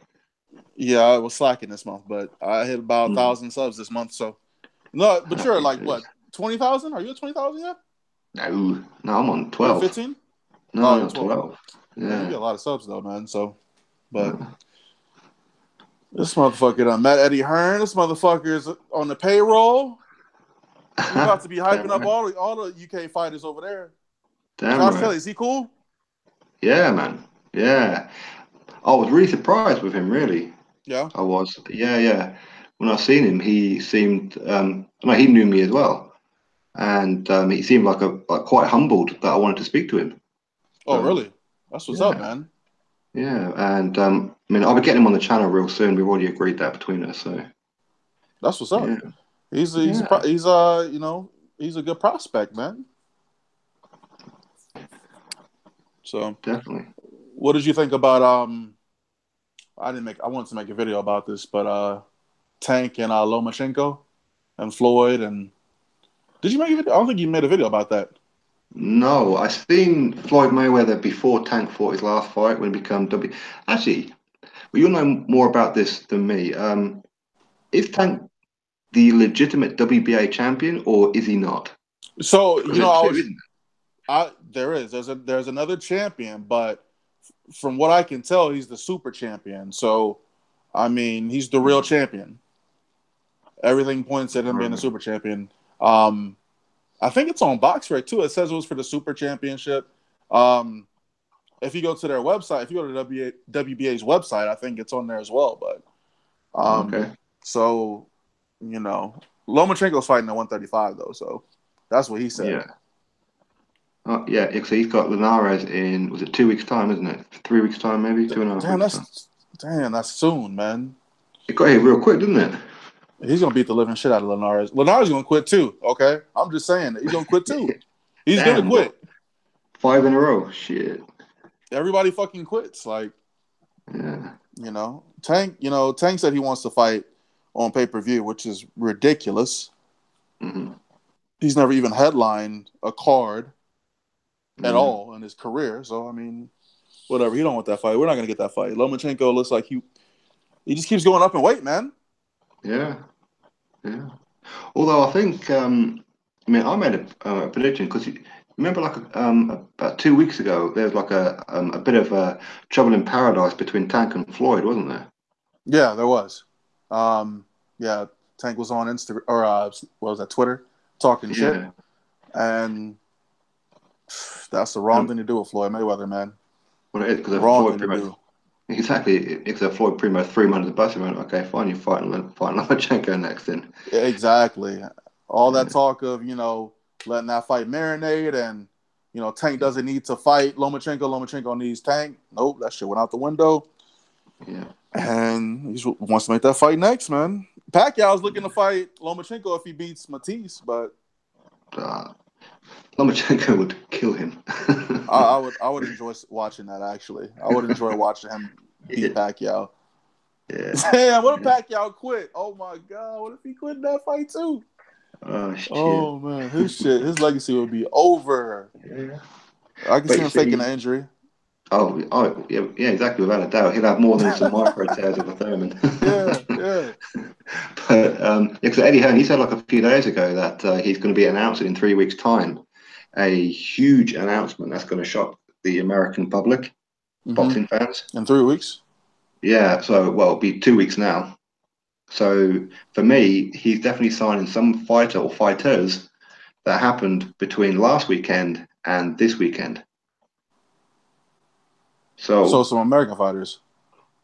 Yeah, I was slacking this month, but I hit about 1,000 subs this month. So no, but you're Happy like days. what? 20,000? Are you at 20,000 yet? No, no, I'm on You're at 12. 15? Oh, No, you're no, 12. 12. Man, you Yeah. get a lot of subs though, man. So, but Uh, this motherfucker done met Eddie Hearn. This motherfucker is on the payroll. He about to be damn hyping up right. all the UK fighters over there. Damn Josh right. Kelly, is he cool? Yeah, man. Yeah. I was really surprised with him, really. Yeah. I was. Yeah, yeah. When I seen him, he seemed, no, he knew me as well. And he seemed like quite humbled that I wanted to speak to him. Oh, So, really? That's what's up, yeah. man. Yeah. And I mean, I'll be getting him on the channel real soon. We've already agreed that between us. So, That's what's yeah. up. Yeah. He's a good prospect, man. So, Definitely. what did you think about I wanted to make a video about this, but Tank and Lomachenko and Floyd and did you make a video? I don't think you made a video about that. No, I seen Floyd Mayweather before Tank fought his last fight when he became W. Actually, well, you'll know more about this than me. Is Tank the legitimate WBA champion or is he not? So Because there's I two, was isn't There's another champion, but from what I can tell, he's the super champion. So, I mean, he's the real champion. Everything points at him being the super champion. I think it's on BoxRec too. It says it was for the super championship. If you go to their website, if you go to WBA's website, I think it's on there as well. But Okay. so Lomachenko's fighting at 135 though, so that's what he said. Yeah. Yeah. So he's got Linares in, was it 2 weeks' time, isn't it? 3 weeks' time, maybe 2.5 weeks' time. That's soon, man. It got here real quick, didn't it? He's gonna beat the living shit out of Linares. Linares gonna quit too. Okay, I'm just saying that he's gonna quit too. He's Damn, gonna quit. 5 in a row. Shit. Everybody fucking quits. Like, Yeah. Tank. Tank said he wants to fight on pay-per-view, which is ridiculous. Mm-hmm. He's never even headlined a card at all in his career. So I mean, whatever. He don't want that fight. We're not gonna get that fight. Lomachenko looks like he just keeps going up in weight, man. Yeah. Yeah. Although I think, I I made a prediction because remember, like about 2 weeks ago, there was like a bit of trouble in paradise between Tank and Floyd, wasn't there? Yeah, there was. Yeah, Tank was on Instagram or what was that, Twitter, talking shit, and that's the wrong thing to do with Floyd Mayweather, man. Well, it is because wrong Floyd thing to do. Exactly. It's a Floyd pretty much 3 months of the bus. Went, okay, fine, you're fighting Lomachenko next then. Exactly. All that talk of, letting that fight marinate and, Tank doesn't need to fight Lomachenko needs Tank. Nope, that shit went out the window. Yeah. And he wants to make that fight next, man. Pacquiao's looking to fight Lomachenko if he beats Matisse, but Lomachenko would kill him. I would enjoy watching that, actually. I would enjoy watching him beat Pacquiao. Yeah. Damn, what if Pacquiao quit? Oh my God, what if he quit in that fight too? Oh shit. Oh man, his legacy would be over. Yeah. I can see him faking an injury. Oh yeah, exactly, without a doubt. He'll have more than some micro tears of the Thurman. Yeah. But because Eddie Hearn, he said like a few days ago that he's going to be announcing in 3 weeks' time a huge announcement that's going to shock the American public, boxing fans. In 3 weeks? Yeah, so it'll be 2 weeks now. So for me, he's definitely signing some fighter or fighters that happened between last weekend and this weekend. So some American fighters.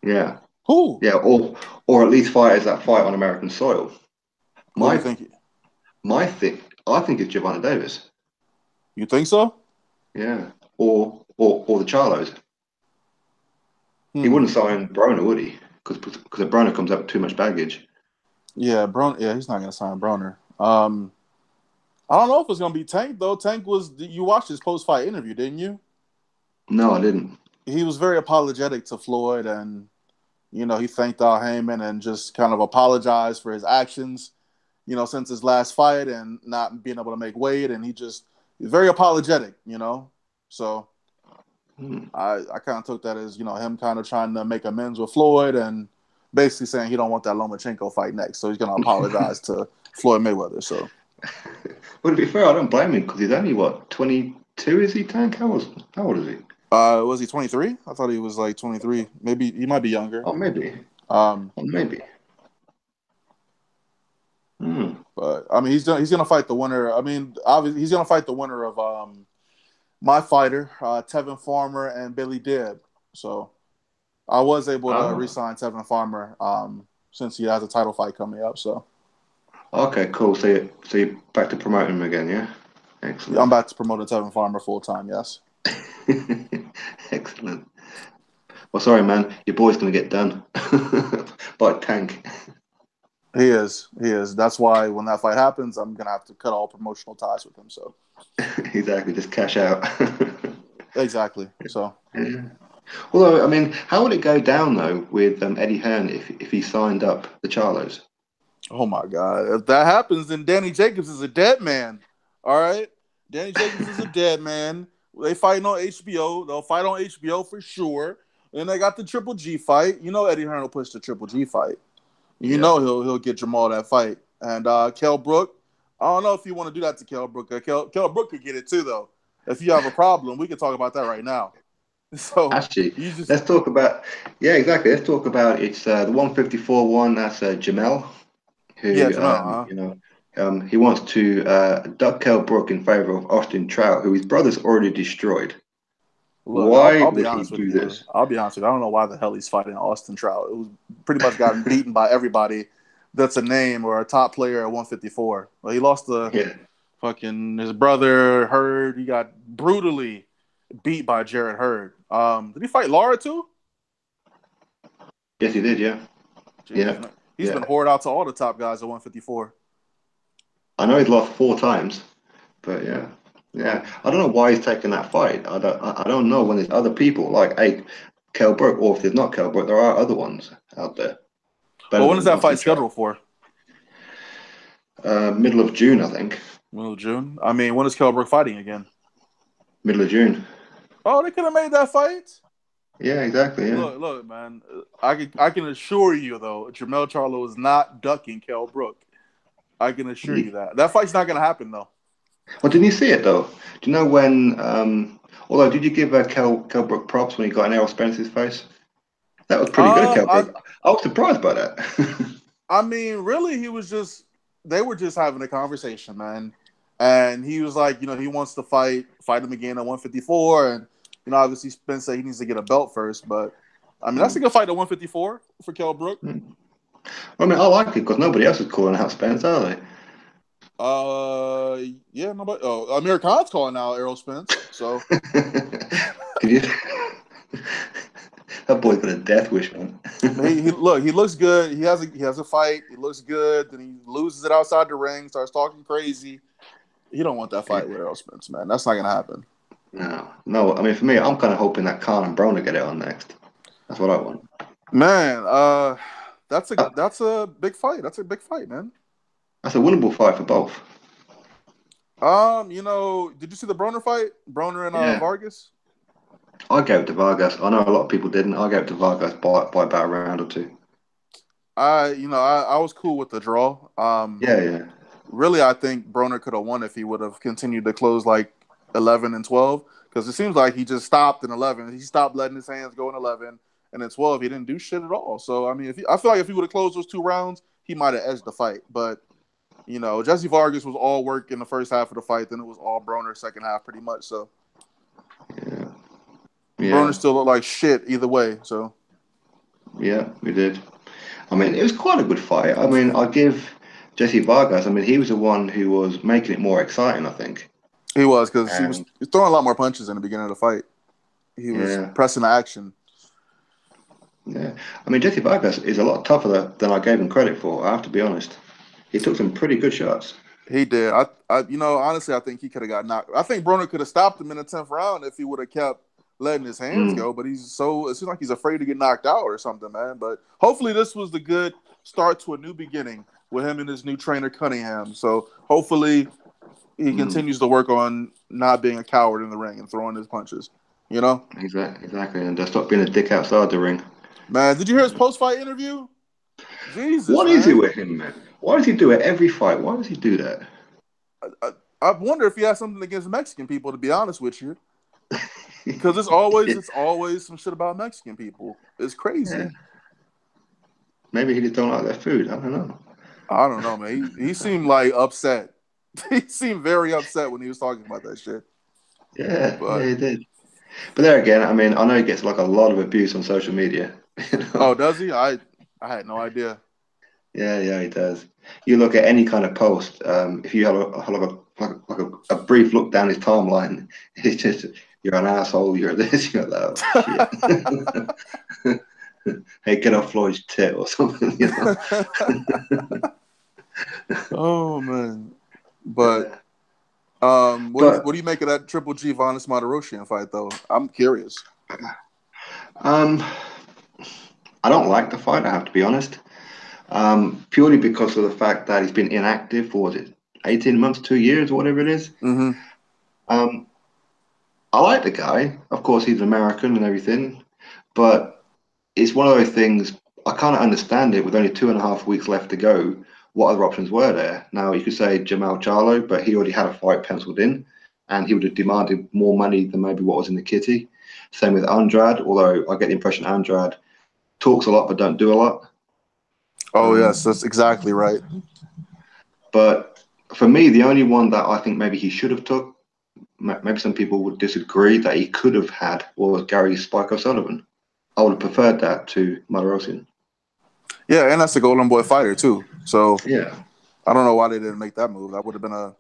Yeah. Who? Yeah, or at least fighters that fight on American soil. Who do you think? I think it's Gervonta Davis. You think so? Yeah. Or the Charlos. He wouldn't sign Broner, would he? Because Broner comes up with too much baggage. Yeah, he's not gonna sign Broner. I don't know if it's gonna be Tank though. Tank you watched his post-fight interview, didn't you? No, I didn't. He was very apologetic to Floyd, and he thanked Al Heyman and just kind of apologized for his actions, since his last fight and not being able to make weight, and he's very apologetic, So I kind of took that as him kind of trying to make amends with Floyd and basically saying he don't want that Lomachenko fight next, so he's gonna apologize to Floyd Mayweather. So, well, to be fair, I don't blame him because he's only 22, is he? Tank? How old is he? Was he 23? I thought he was like 23. Maybe he might be younger. Oh, maybe. Maybe. But I mean, he's gonna fight the winner. I mean, obviously, he's gonna fight the winner of my fighter, Tevin Farmer and Billy Dibb. So I was able to re-sign Tevin Farmer since he has a title fight coming up. So okay, cool. So you're back to promoting him again, yeah? Excellent. Yeah, I'm back to promoting Tevin Farmer full time. Yes. Excellent. Well, sorry, man. Your boy's gonna get done by Tank. He is. That's why when that fight happens, I'm gonna have to cut all promotional ties with him. So exactly, just cash out. Exactly. So. Yeah. Although, I mean, how would it go down though with Eddie Hearn if he signed up the Charlos? Oh my God! If that happens, then Danny Jacobs is a dead man. All right, Danny Jacobs is a dead man. They fighting on HBO. They'll fight on HBO for sure. And they got the Triple G fight. Eddie Hearn will push the Triple G fight. He'll get Jamal that fight. And Kell Brook, I don't know if you want to do that to Kell Brook. Kell Brook could get it too, though. If you have a problem, we can talk about that right now. So Actually, you just let's talk about, yeah, exactly. Let's talk about it's the 154 one. That's Jamel, yeah, who, Jamel, huh? he wants to duck Kell Brook in favor of Austin Trout, who his brother's already destroyed. Look, Why I'll be would he honest with do you. this? I'll be honest with you. I don't know why the hell he's fighting Austin Trout. It was pretty much gotten beaten by everybody that's a name or a top player at 154. Well, he lost to Yeah, fucking his brother Hurd. He got brutally beat by Jared Hurd. Did he fight Lara too? yes, he did. Yeah, Jesus, yeah, man. He's been yeah. whored out to all the top guys at 154. I know he's lost 4 times, but yeah, yeah. Um, I don't know why he's taking that fight. I don't know when there's other people like Kell Brook, or if there's not Kell Brook, there are other ones out there better well, when is than that Austin fight Trout. scheduled for? Middle of June, I think. Middle of June. I mean, when is Kell Brook fighting again? Middle of June. Oh, they could have made that fight. Yeah, exactly. Yeah. Look, man. I can assure you though, Jermell Charlo is not ducking Kell Brook. I can assure you that that fight's not going to happen though. Well, didn't you see it though? Do you know when? Although, did you give Kell Brook props when he got an Errol Spence's face? That was pretty good, Um, Kell I Brook. I was surprised by that. I mean, really, he was just they were just having a conversation, man. And he was like, he wants to fight him again at 154, and obviously Spence said he needs to get a belt first, but I mean that's a good fight at 154 for Kell Brook. I mean, I like it because nobody else is calling out Spence, are they? Yeah, nobody. Oh, Amir Khan's calling out Errol Spence, so Can you? That boy's got a death wish, man. he looks good. He has a fight. He looks good. Then he loses it outside the ring. Starts talking crazy. He don't want that fight with Errol Spence, man. That's not gonna happen. No, no. I mean, for me, I'm kind of hoping that Khan and Broner get it on next. That's what I want. Man, that's a Uh, that's a big fight. That's a big fight, man. That's a winnable fight for both. Did you see the Broner fight? Broner and Yeah, Vargas? I gave it to Vargas. I know a lot of people didn't. I gave it to Vargas by about a round or two. I was cool with the draw. Yeah, yeah. Really, I think Broner could have won if he would have continued to close like 11 and 12, because it seems like he just stopped in 11. He stopped letting his hands go in 11, and in 12 he didn't do shit at all. So I mean, I feel like if he would have closed those 2 rounds, he might have edged the fight. But Jesse Vargas was all work in the first half of the fight, then it was all Broner second half pretty much. So Yeah, Broner yeah, still looked like shit either way. So yeah, we did. I mean, it was quite a good fight. I mean, I give Jesse Vargas. I mean, he was the one who was making it more exciting, I think. he was, because he was And throwing a lot more punches in the beginning of the fight. He was yeah, pressing the action. yeah. I mean, Jesse Vargas is a lot tougher than I gave him credit for. I have to be honest. He took some pretty good shots. He did. Honestly, I think he could have got knocked. I think Broner could have stopped him in the 10th round if he would have kept letting his hands Mm, go. But it seems like he's afraid to get knocked out or something, man. But hopefully, this was the good start to a new beginning with him and his new trainer Cunningham. So hopefully, he mm. continues to work on not being a coward in the ring and throwing his punches. You know, Exactly. And stop being a dick outside the ring. man. Did you hear his post-fight interview? Jesus, What is it man. with him, man? Why does he do it every fight? Why does he do that? I wonder if he has something against Mexican people. To be honest with you. Because it's always some shit about Mexican people. It's Yeah, crazy. maybe he just don't like their food. I don't know. I don't know, man. He seemed like upset. He seemed very upset when he was talking about that shit. Yeah, yeah, But he did. But there again, I mean, I know he gets like a lot of abuse on social media. You oh, know? does he? I had no idea. Yeah, yeah, he does. You look at any kind of post, if you have a brief look down his timeline, it's just you're an asshole, you're this, you're that. Oh, shit. Hey, get off Floyd's tit or something, you know. Oh man. But Yeah. what But do you make of that Triple G Vanis Martirosyan fight though? I'm curious. um, I don't like the fight. I have to be honest. Purely because of the fact that he's been inactive for was it 18 months, 2 years, or whatever it is. Mm-hmm. Um, I like the guy. Of course, he's American and everything, but it's one of those things. I kind of understand it with only 2.5 weeks left to go. What other options were there? Now you could say Jamal Charlo, but he already had a fight penciled in, and he would have demanded more money than maybe what was in the kitty. Same with Andrade, although I get the impression Andrade talks a lot but don't do a lot. Oh yes, that's exactly right. But for me, the only one that I think maybe he should have took, maybe some people would disagree, that he could have had was Gary Spike O'Sullivan. I would have preferred that to Martirosyan. Yeah, and that's the Golden Boy fighter too. So Yeah. I don't know why they didn't make that move. That would have been a.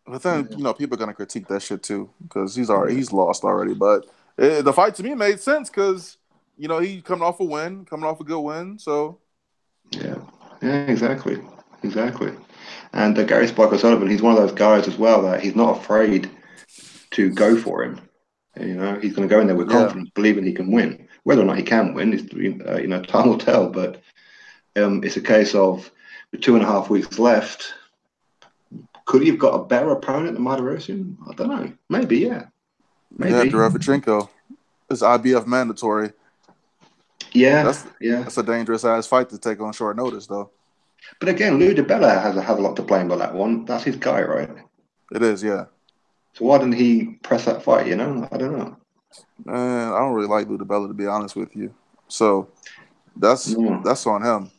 But then people are gonna critique that shit too because he's lost already. But the fight to me made sense because he coming off a win, coming off a good win. So Yeah, exactly. And Gary Spike O'Sullivan, he's one of those guys as well that he's not afraid to go for him. He's going to go in there with yeah, confidence, believing he can win. Whether or not he can win is, time will tell. But it's a case of with 2.5 weeks left. Could he have got a better opponent than Martirosyan? I don't know. Maybe, yeah. Maybe. Derevchenko is IBF mandatory. Yeah, That's a dangerous ass fight to take on short notice, though. But again, Lou DiBella has a lot to blame by that one. That's his guy, right? It is, yeah. So why didn't he press that fight? I don't know. Man, I don't really like Lou DiBella, to be honest with you. So that's on him.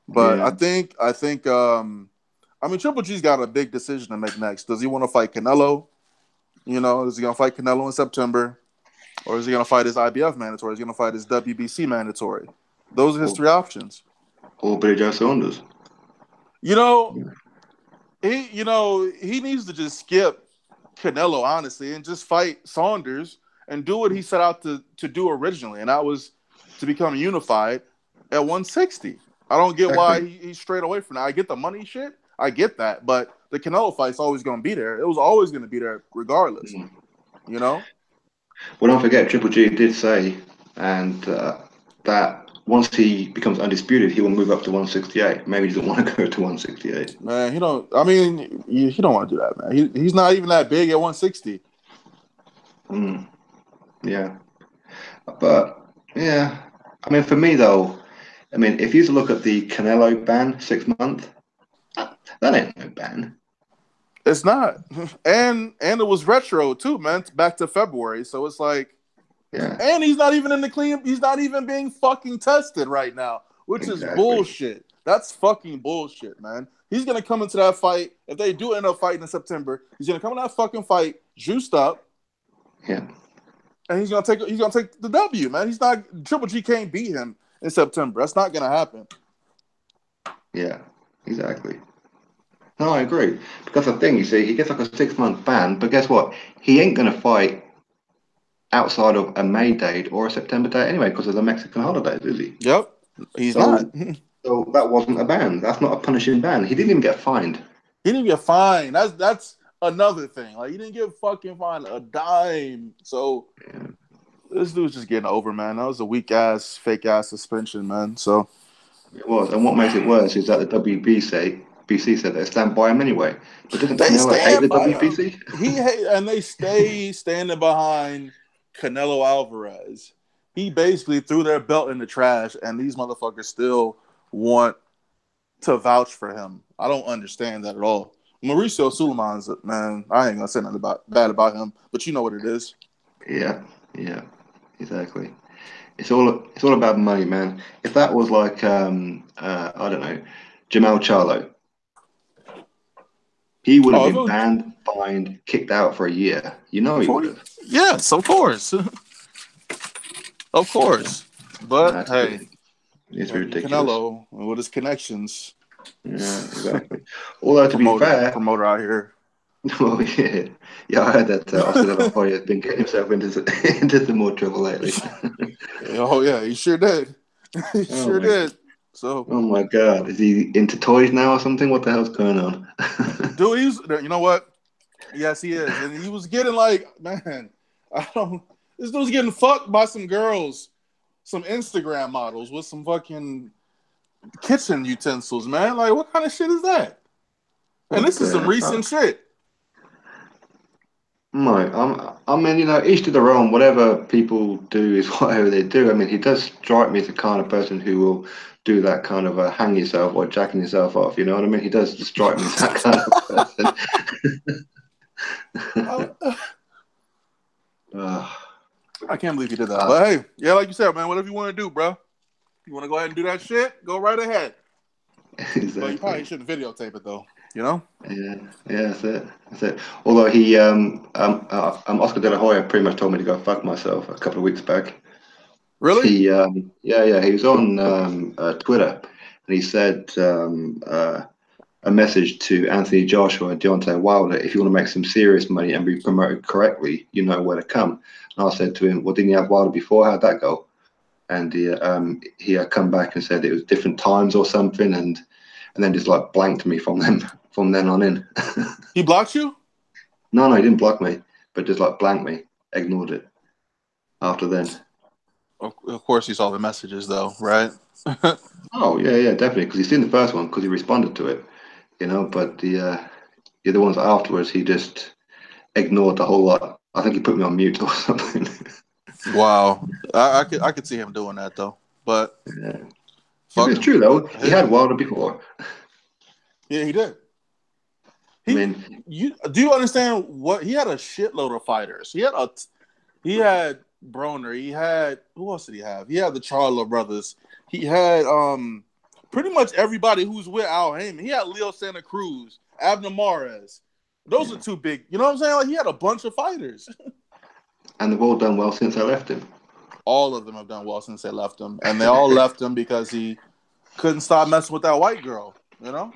But I think Triple G's got a big decision to make next. Does he want to fight Canelo? Is he gonna fight Canelo in September? Or is he gonna fight his IBF mandatory? Is he gonna fight his WBC mandatory? Those are his three options. Or Billy Joe Saunders. He needs to just skip Canelo, honestly, and just fight Saunders and do what he set out to do originally, and that was to become unified at 160. I don't get why he's straight away from that. I get the money shit. I get that. But the Canelo fight's always going to be there. It was always going to be there regardless. Well, don't forget, Triple G did say that once he becomes undisputed, he will move up to 168. Maybe he doesn't want to go to 168. Man, he don't want to do that, man. He's not even that big at 160. Yeah. But, yeah. For me, though, if you look at the Canelo ban, 6 months, that ain't no ban. It's not. And it was retro, too, man, back to February. So it's like, yeah. And he's not even in the clean. He's not even being fucking tested right now, which is bullshit. That's fucking bullshit, man. He's going to come into that fight. If they do end up fighting in September, he's going to come in that fucking fight juiced up. Yeah. And he's gonna take the W, man. Triple G can't beat him in September. That's not gonna happen. Yeah, exactly. No, I agree. Because the thing, he gets like a 6-month ban, but guess what? He ain't gonna fight outside of a May date or a September date anyway, because of the Mexican holidays, is he? Yep. He's not. So that wasn't a ban. That's not a punishing ban. He didn't even get fined. He didn't get fined. That's another thing. Like, he didn't get fucking fined a dime. So this dude's just getting over, man. That was a weak ass, fake ass suspension, man. So it was. And what makes it worse is that the WBC said they stand by him anyway. But doesn't Canelo hate the WBC? And they stay standing behind Canelo Alvarez. He basically threw their belt in the trash, and these motherfuckers still want to vouch for him. I don't understand that at all. Mauricio Suleiman's, man, I ain't gonna say nothing bad about him, but you know what it is. Yeah, exactly. It's all about money, man. If that was like I don't know, Jamal Charlo, he would have been banned, fined, kicked out for a year. He would have. Yes, of course. Of course. But hey, it's ridiculous. Canelo with his connections. Yeah, exactly. Although to be fair, promoter out here. Well, yeah, I heard that Oscar De La Hoya has been getting himself into some more trouble lately. Oh yeah, he sure did. He sure did. So. Oh my God, is he into toys now or something? What the hell's going on? Dude, you know what? Yes, he is, and he was getting This dude's getting fucked by some girls, some Instagram models with some fucking kitchen utensils, man. Like, what kind of shit is that? And this is some recent shit. No, each to their own. Whatever people do is whatever they do. He does strike me as the kind of person who will do that kind of hang yourself or jacking yourself off. You know what I mean? He does strike me as that kind of person. Oh, uh, I can't believe he did that. uh, But hey, yeah, like you said, man, whatever you want to do, bro. You want to go ahead and do that shit? Go right ahead. But you probably exactly. shouldn't videotape it though. You know? Yeah, yeah, that's it. That's it. Although Oscar De La Hoya pretty much told me to go fuck myself a couple of weeks back. Really? Yeah, he was on Twitter and he said a message to Anthony Joshua and Deontay Wilder, if you want to make some serious money and be promoted correctly, you know where to come. And I said to him, well, didn't you have Wilder before? How'd that go? And he had come back and said it was different times or something, and then just like blanked me from then on in. He blocked you? No, he didn't block me, but just like blanked me, ignored it after then. Of course, he saw the messages though, right? Oh yeah, definitely, because he's seen the first one because he responded to it, But the other ones afterwards, he just ignored the whole lot. I think he put me on mute or something. Wow, I could see him doing that though, but Yeah. If fuck it's him. true though, he Hey, had Wilder before. yeah, he did. I He, mean, you do you understand what he had a shitload of fighters. He had Broner. He had who else did he have? He had the Charlo brothers. He had pretty much everybody who's with Al Heyman. He had Leo Santa Cruz, Abner Mares. Those are yeah. two big. You know what I'm saying? Like he had a bunch of fighters. And they've all done well since I left him. All of them have done well since they left him, and they all left him because he couldn't stop messing with that white girl. You know?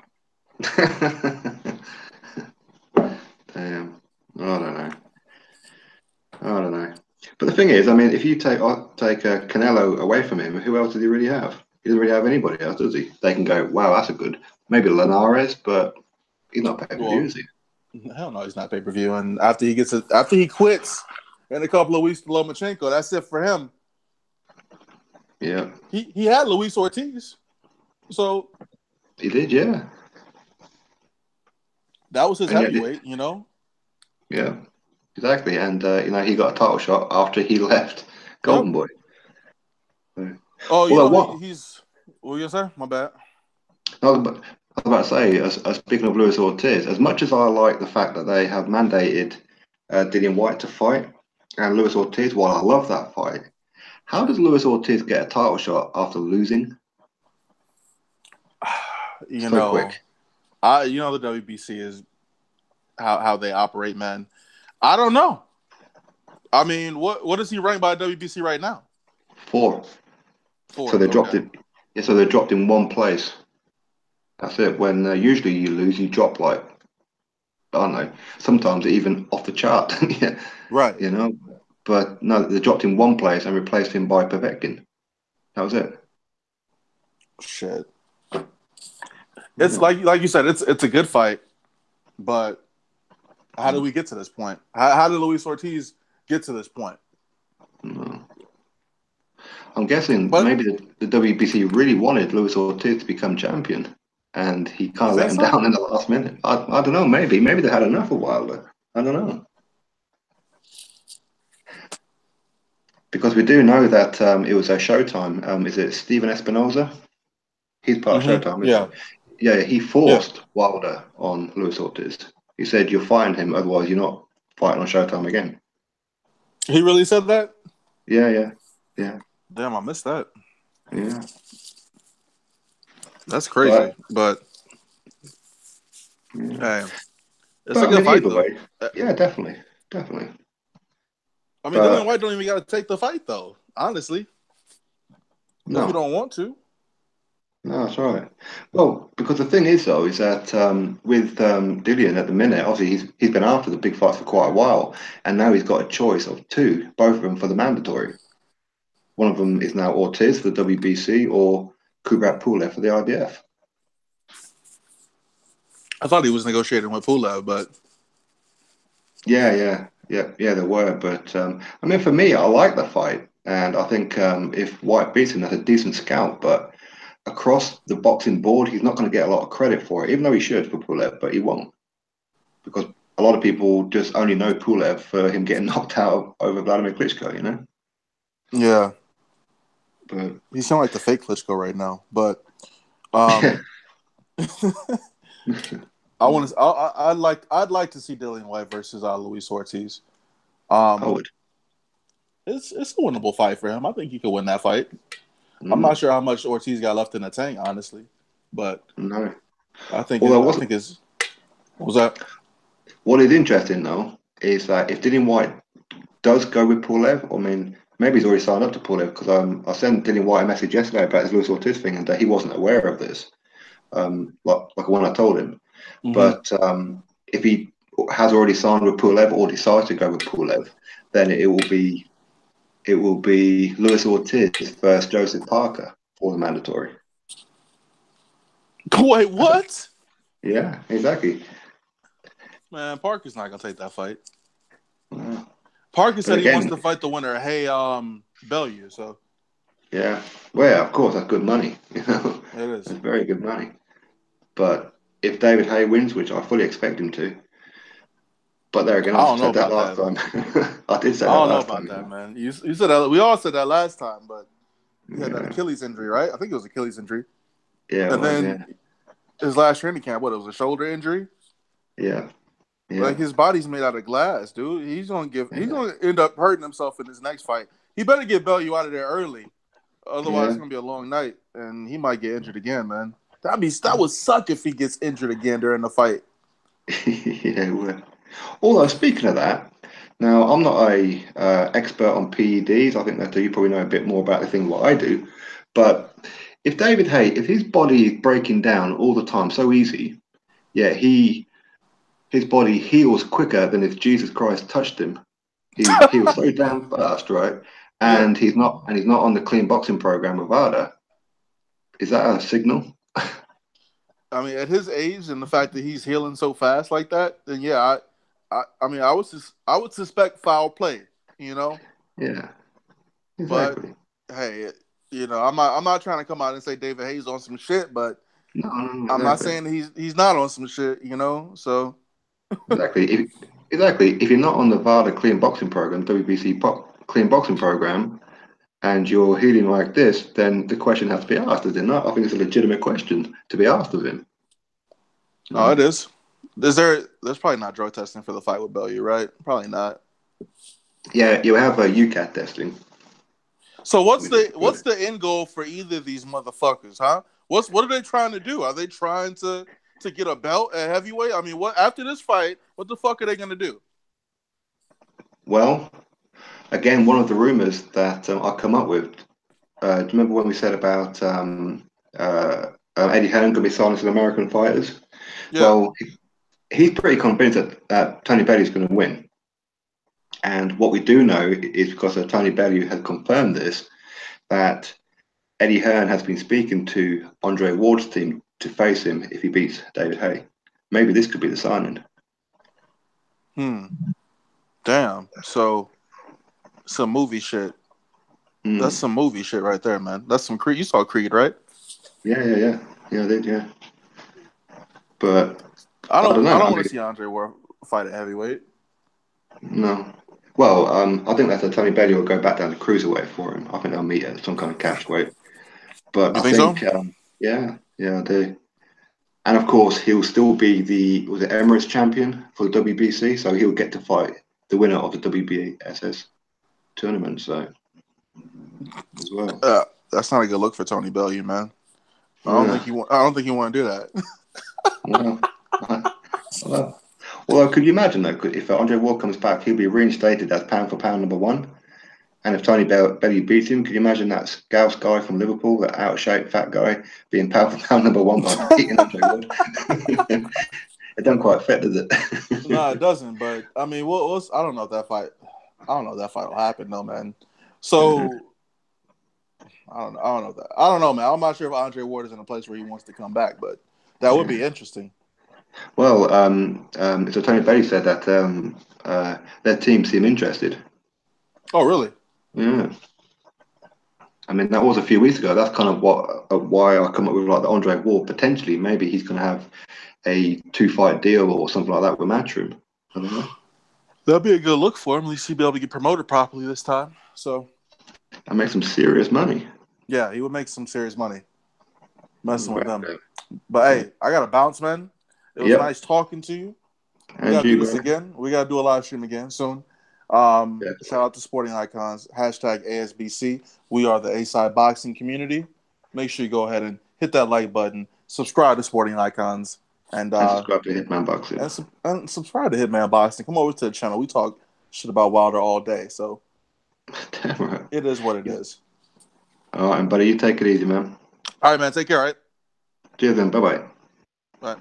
Damn. I don't know. I don't know. But the thing is, I mean, if you take Canelo away from him, who else does he really have? He doesn't really have anybody else, does he? They can go, wow, that's a good. Maybe Linares, but he's not pay per view, Well, is he? hell no, he's not pay per view. And after he quits in a couple of weeks to Lomachenko, that's it for him. Yeah, He had Luis Ortiz, so he did. Yeah, that was his and yet, heavyweight. You know. yeah, exactly. And he got a title shot after he left Yep. Golden Boy. So, Oh, you although know what he's. What you gonna say? My bad. I was about to say, speaking of Luis Ortiz, as much as I like the fact that they have mandated Dillian White to fight and Luis Ortiz, while I love that fight, how does Luis Ortiz get a title shot after losing You so know, quick? the WBC is how they operate, man. I don't know. I mean, what is he ranked by WBC right now? Four. So Fourth. they dropped Okay. it. Yeah, so they dropped in one place. That's it. When usually you lose, you drop like I don't know. Sometimes even off the chart. Yeah, Right. you know. But no, they dropped in one place and replaced him by Povetkin. That was it. Shit. It's Yeah. like you said. It's a good fight, but how did we get to this point? How did Luis Ortiz get to this point? No. I'm guessing But maybe the WBC really wanted Luis Ortiz to become champion, and he kind you of let think him so? down in the last minute. I don't know. Maybe they had enough of Wilder. I don't know because we do know that it was a Showtime. Is it Steven Espinoza? He's part of Mm-hmm. Showtime, isn't Yeah. he? Yeah, he Yeah. forced Wilder on Luis Ortiz. He said, "You're firing him, otherwise you're not fighting on Showtime again." He really said that? Yeah, Damn, I missed that. yeah. That's But crazy. But yeah. hey, it's But a I good mean, fight either though. way, yeah, definitely. I mean, Dillian But White don't even got to take the fight though. Honestly, if you no, don't want to. no, that's right. Well, because the thing is, though, is that with Dillian at the minute, obviously he's been after the big fights for quite a while, and now he's got a choice of two, both of them for the mandatory. One of them is now Ortiz for the WBC or Kubrat Pulev for the IBF. I thought he was negotiating with Pulev, but Yeah. There were, but I mean, for me, I like the fight, and I think if White beats him, that's a decent scout. But across the boxing board, he's not going to get a lot of credit for it, even though he should for Pulev, but he won't because a lot of people just only know Pulev for him getting knocked out over Vladimir Klitschko. yeah, But he sounds like the fake Klitschko right now. But yeah, um, I want to. I'd like to see Dillian White versus Luis Ortiz. I would. It's a winnable fight for him. I think he could win that fight. I'm Mm, not sure how much Ortiz got left in the tank, honestly, but no. I think Although I think it's what was that? what is interesting though is that if Dillian White does go with Pulev, I mean, maybe he's already signed up to Pulev because I sent Dillian White a message yesterday about his Luis Ortiz thing and that he wasn't aware of this, like when I told him. Mm-hmm. But if he has already signed with Pulev or decides to go with Pulev, then it will be Luis Ortiz versus Joseph Parker for the mandatory. Wait, what? Yeah, exactly. Man, Parker's not gonna take that fight. Uh, Parker But said he wants again, to fight the winner. Hey, Bellew. So yeah, well, yeah, of course, that's good money. You know, it is. that's very good money. But if David Hay wins, which I fully expect him to, but there again, I I don't know said that about last that. time. I did say I that don't know last about time. that, man. You said that. We all said that last time, but he had that Yeah, Achilles injury, right? I think it was Achilles injury, yeah, it and was. then Yeah, his last training camp, what? It was a shoulder injury. yeah, Like yeah, his body's made out of glass, dude. He's yeah, gonna end up hurting himself in his next fight. He better get Bellew out of there early, otherwise it's yeah. gonna be a long night, and he might get injured again, man. That would suck if he gets injured again during the fight. Yeah, it would. Although speaking of that, now I'm not a expert on PEDs. I think that you probably know a bit more about the thing what I do. But if David Hay, if his body is breaking down all the time so easy, yeah, his body heals quicker than if Jesus Christ touched him. He heals so damn fast, right? Yeah. And he's not on the clean boxing program with WILDER. Is that a signal? I mean, at his age and the fact that he's healing so fast like that, then yeah, I mean, I would suspect foul play, you know. Yeah, But exactly. hey, I'm not trying to come out and say David Hayes on some shit, but No, no, no, I'm not exactly. saying he's not on some shit, you know. So Exactly. Exactly. If you're not on the VADA clean boxing program, clean boxing program, and you're healing like this, then the question has to be asked, is it not? I think it's a legitimate question to be asked of him. oh, it No. is. There's probably not drug testing for the fight with Bellew, right? Probably not. Yeah, you have a UCAT testing, So which is what's good. the end goal for either of these motherfuckers, huh? What are they trying to do? Are they trying to get a belt at heavyweight? I mean, what after this fight, what the fuck are they gonna do? Well, again, one of the rumors that I come up with. Do you remember when we said about Eddie Hearn going to be silencing American fighters? Yeah. Well, he's pretty convinced that Tony Bellew is going to win. And what we do know is because Tony Bellew has confirmed this, that Eddie Hearn has been speaking to Andre Ward's team to face him if he beats David Hay. Maybe this could be the signing. Hmm. Damn. So some movie shit. That's Mm. some movie shit right there, man. That's some Creed. You saw Creed, right? Yeah, yeah, yeah. Yeah, I did, yeah. But I don't I know. don't I want mean, to see Andre Ward fight at heavyweight. no. Well, I think that Tony Bellew will go back down to cruiserweight for him. I think they'll meet at some kind of catch weight. But You I think so? think, yeah, yeah, I do. And of course, he'll still be the was it Emirates champion for the WBC, so he'll get to fight the winner of the WBSS tournament. So as well. That's not a good look for Tony Bellew, man. Yeah. I don't think you want to do that. Well, well, although, could you imagine though, if Andre Ward comes back, he'll be reinstated as pound for pound number one. And if Bellew beats him, could you imagine that Scouse guy from Liverpool, that out of shape fat guy, being pound for pound number one by beating Andre Ward? It doesn't quite fit, does No, it it? doesn't. But I mean, I don't know if that fight. I don't know if that fight will happen, though, man. So I don't know. I don't know that. I don't know, man. I'm not sure if Andre Ward is in a place where he wants to come back, but that would Yeah. be interesting. Well, so Tony Bellew said that their team seem interested. Oh, really? Yeah. I mean, that was a few weeks ago. That's kind of why I come up with like the Andre Ward potentially. Maybe he's going to have a two-fight deal or something like that with Matchroom. I don't know. That'd be a good look for him. At least he'd be able to get promoted properly this time. So And make some serious money. yeah, he would make some serious money messing with them. Exactly. But Yeah. hey, I got to bounce, man. It was Yep. nice talking to you. We And gotta do you, this bro. again. We gotta do a live stream again soon. Definitely. Shout out to Sporting Icons. Hashtag ASBC. We are the A-Side Boxing community. Make sure you go ahead and hit that like button. Subscribe to Sporting Icons. And And subscribe to Hitman Boxing. and subscribe to Hitman Boxing. Come over to the channel. We talk shit about Wilder all day. So Damn right. it is what it is. All right, and buddy, you take it easy, man. All right, man. Take care, all right? Cheers then. Bye bye. Bye.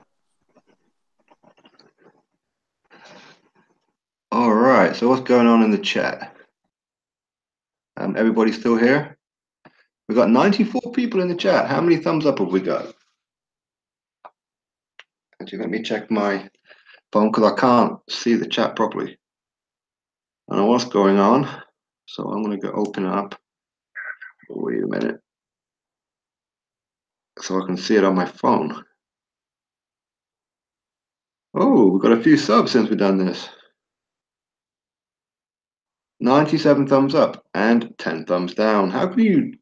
All right. So what's going on in the chat? Everybody still here? We've got 94 people in the chat. How many thumbs up have we got? Actually, let me check my phone because I can't see the chat properly. I don't know what's going on. So I'm going to go open it up. Wait a minute. So I can see it on my phone. Oh, we've got a few subs since we've done this. 97 thumbs up and 10 thumbs down. How can you...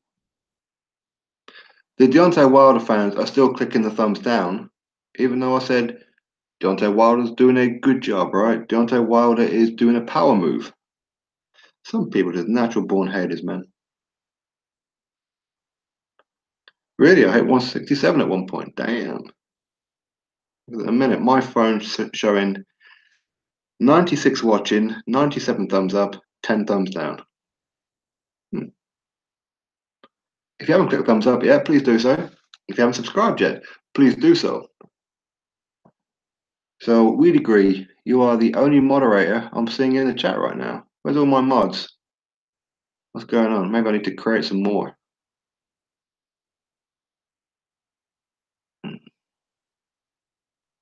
The Deontay Wilder fans are still clicking the thumbs down, even though I said Deontay Wilder's doing a good job, right? Deontay Wilder is doing a power move. Some people are just natural born haters, man. Really, I hit 167 at one point. Damn. A minute, my phone's showing 96 watching, 97 thumbs up, 10 thumbs down. If you haven't clicked thumbs up yet, please do so. If you haven't subscribed yet, please do so. So we'd agree, you are the only moderator I'm seeing in the chat right now. Where's all my mods? What's going on? Maybe I need to create some more.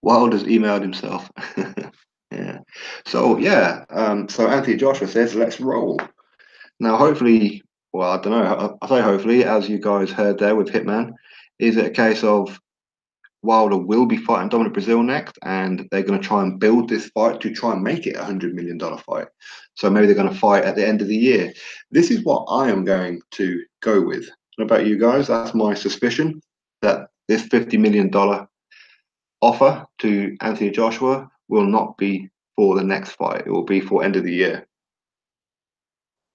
Wilder's emailed himself. Yeah. So yeah. So Anthony Joshua says, "Let's roll." Now, hopefully, well, I don't know. I say hopefully, as you guys heard there with Hitman, is it a case of Wilder will be fighting Dominic Brazil next, and they're going to try and build this fight to try and make it $100 million fight. So maybe they're going to fight at the end of the year. This is what I am going to go with. What about you guys? That's my suspicion that this $50 million offer to Anthony Joshua will not be for the next fight. It will be for end of the year.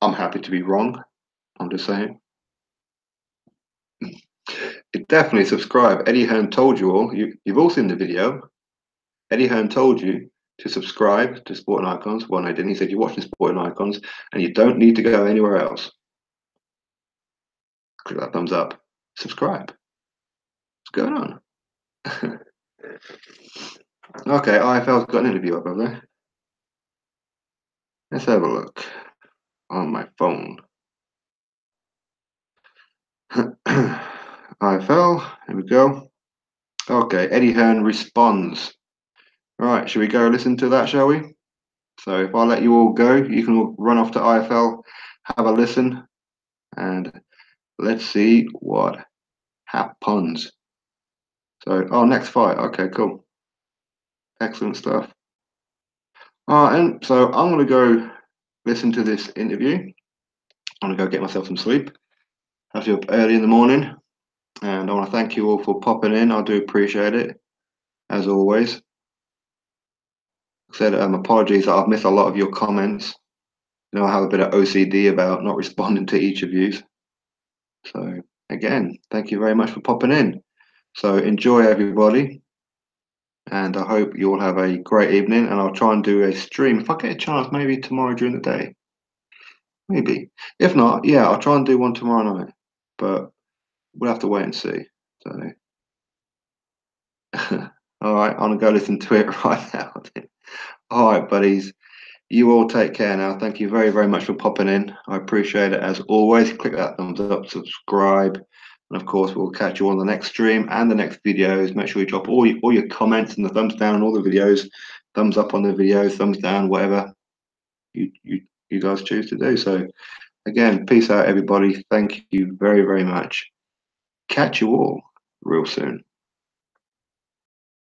I'm happy to be wrong. I'm just saying. Definitely subscribe. Eddie Hearn told you all. You've all seen the video. Eddie Hearn told you to subscribe to Sporting Icons. Well, no, he didn't. He said you're watching Sporting Icons and you don't need to go anywhere else. Click that thumbs up. Subscribe. What's going on? Okay, IFL's got an interview up, have they? Let's have a look on my phone. IFL, here we go. Okay, Eddie Hearn responds. Right, should we go listen to that, shall we? So if I let you all go, you can all run off to IFL, have a listen, and let's see what happens. So, oh, next fight. Okay, cool. Excellent stuff. And so I'm going to go listen to this interview. I'm going to go get myself some sleep. I have to be up early in the morning. And I want to thank you all for popping in. I do appreciate it, as always. Like I said, apologies that I've missed a lot of your comments. You know, I have a bit of OCD about not responding to each of you. So, again, thank you very much for popping in. So, enjoy, everybody. And I hope you all have a great evening. And I'll try and do a stream if I get a chance, maybe tomorrow during the day. Maybe. If not, yeah, I'll try and do one tomorrow night. But we'll have to wait and see. So, all right, I'm gonna go listen to it right now. All right, buddies. You all take care now. Thank you very, very much for popping in. I appreciate it as always. Click that thumbs up, subscribe, and of course, we'll catch you on the next stream and the next videos. Make sure you drop all your comments and the thumbs down on all the videos, thumbs up on the videos, thumbs down, whatever you guys choose to do. So, again, peace out, everybody. Thank you very, very much. Catch you all real soon.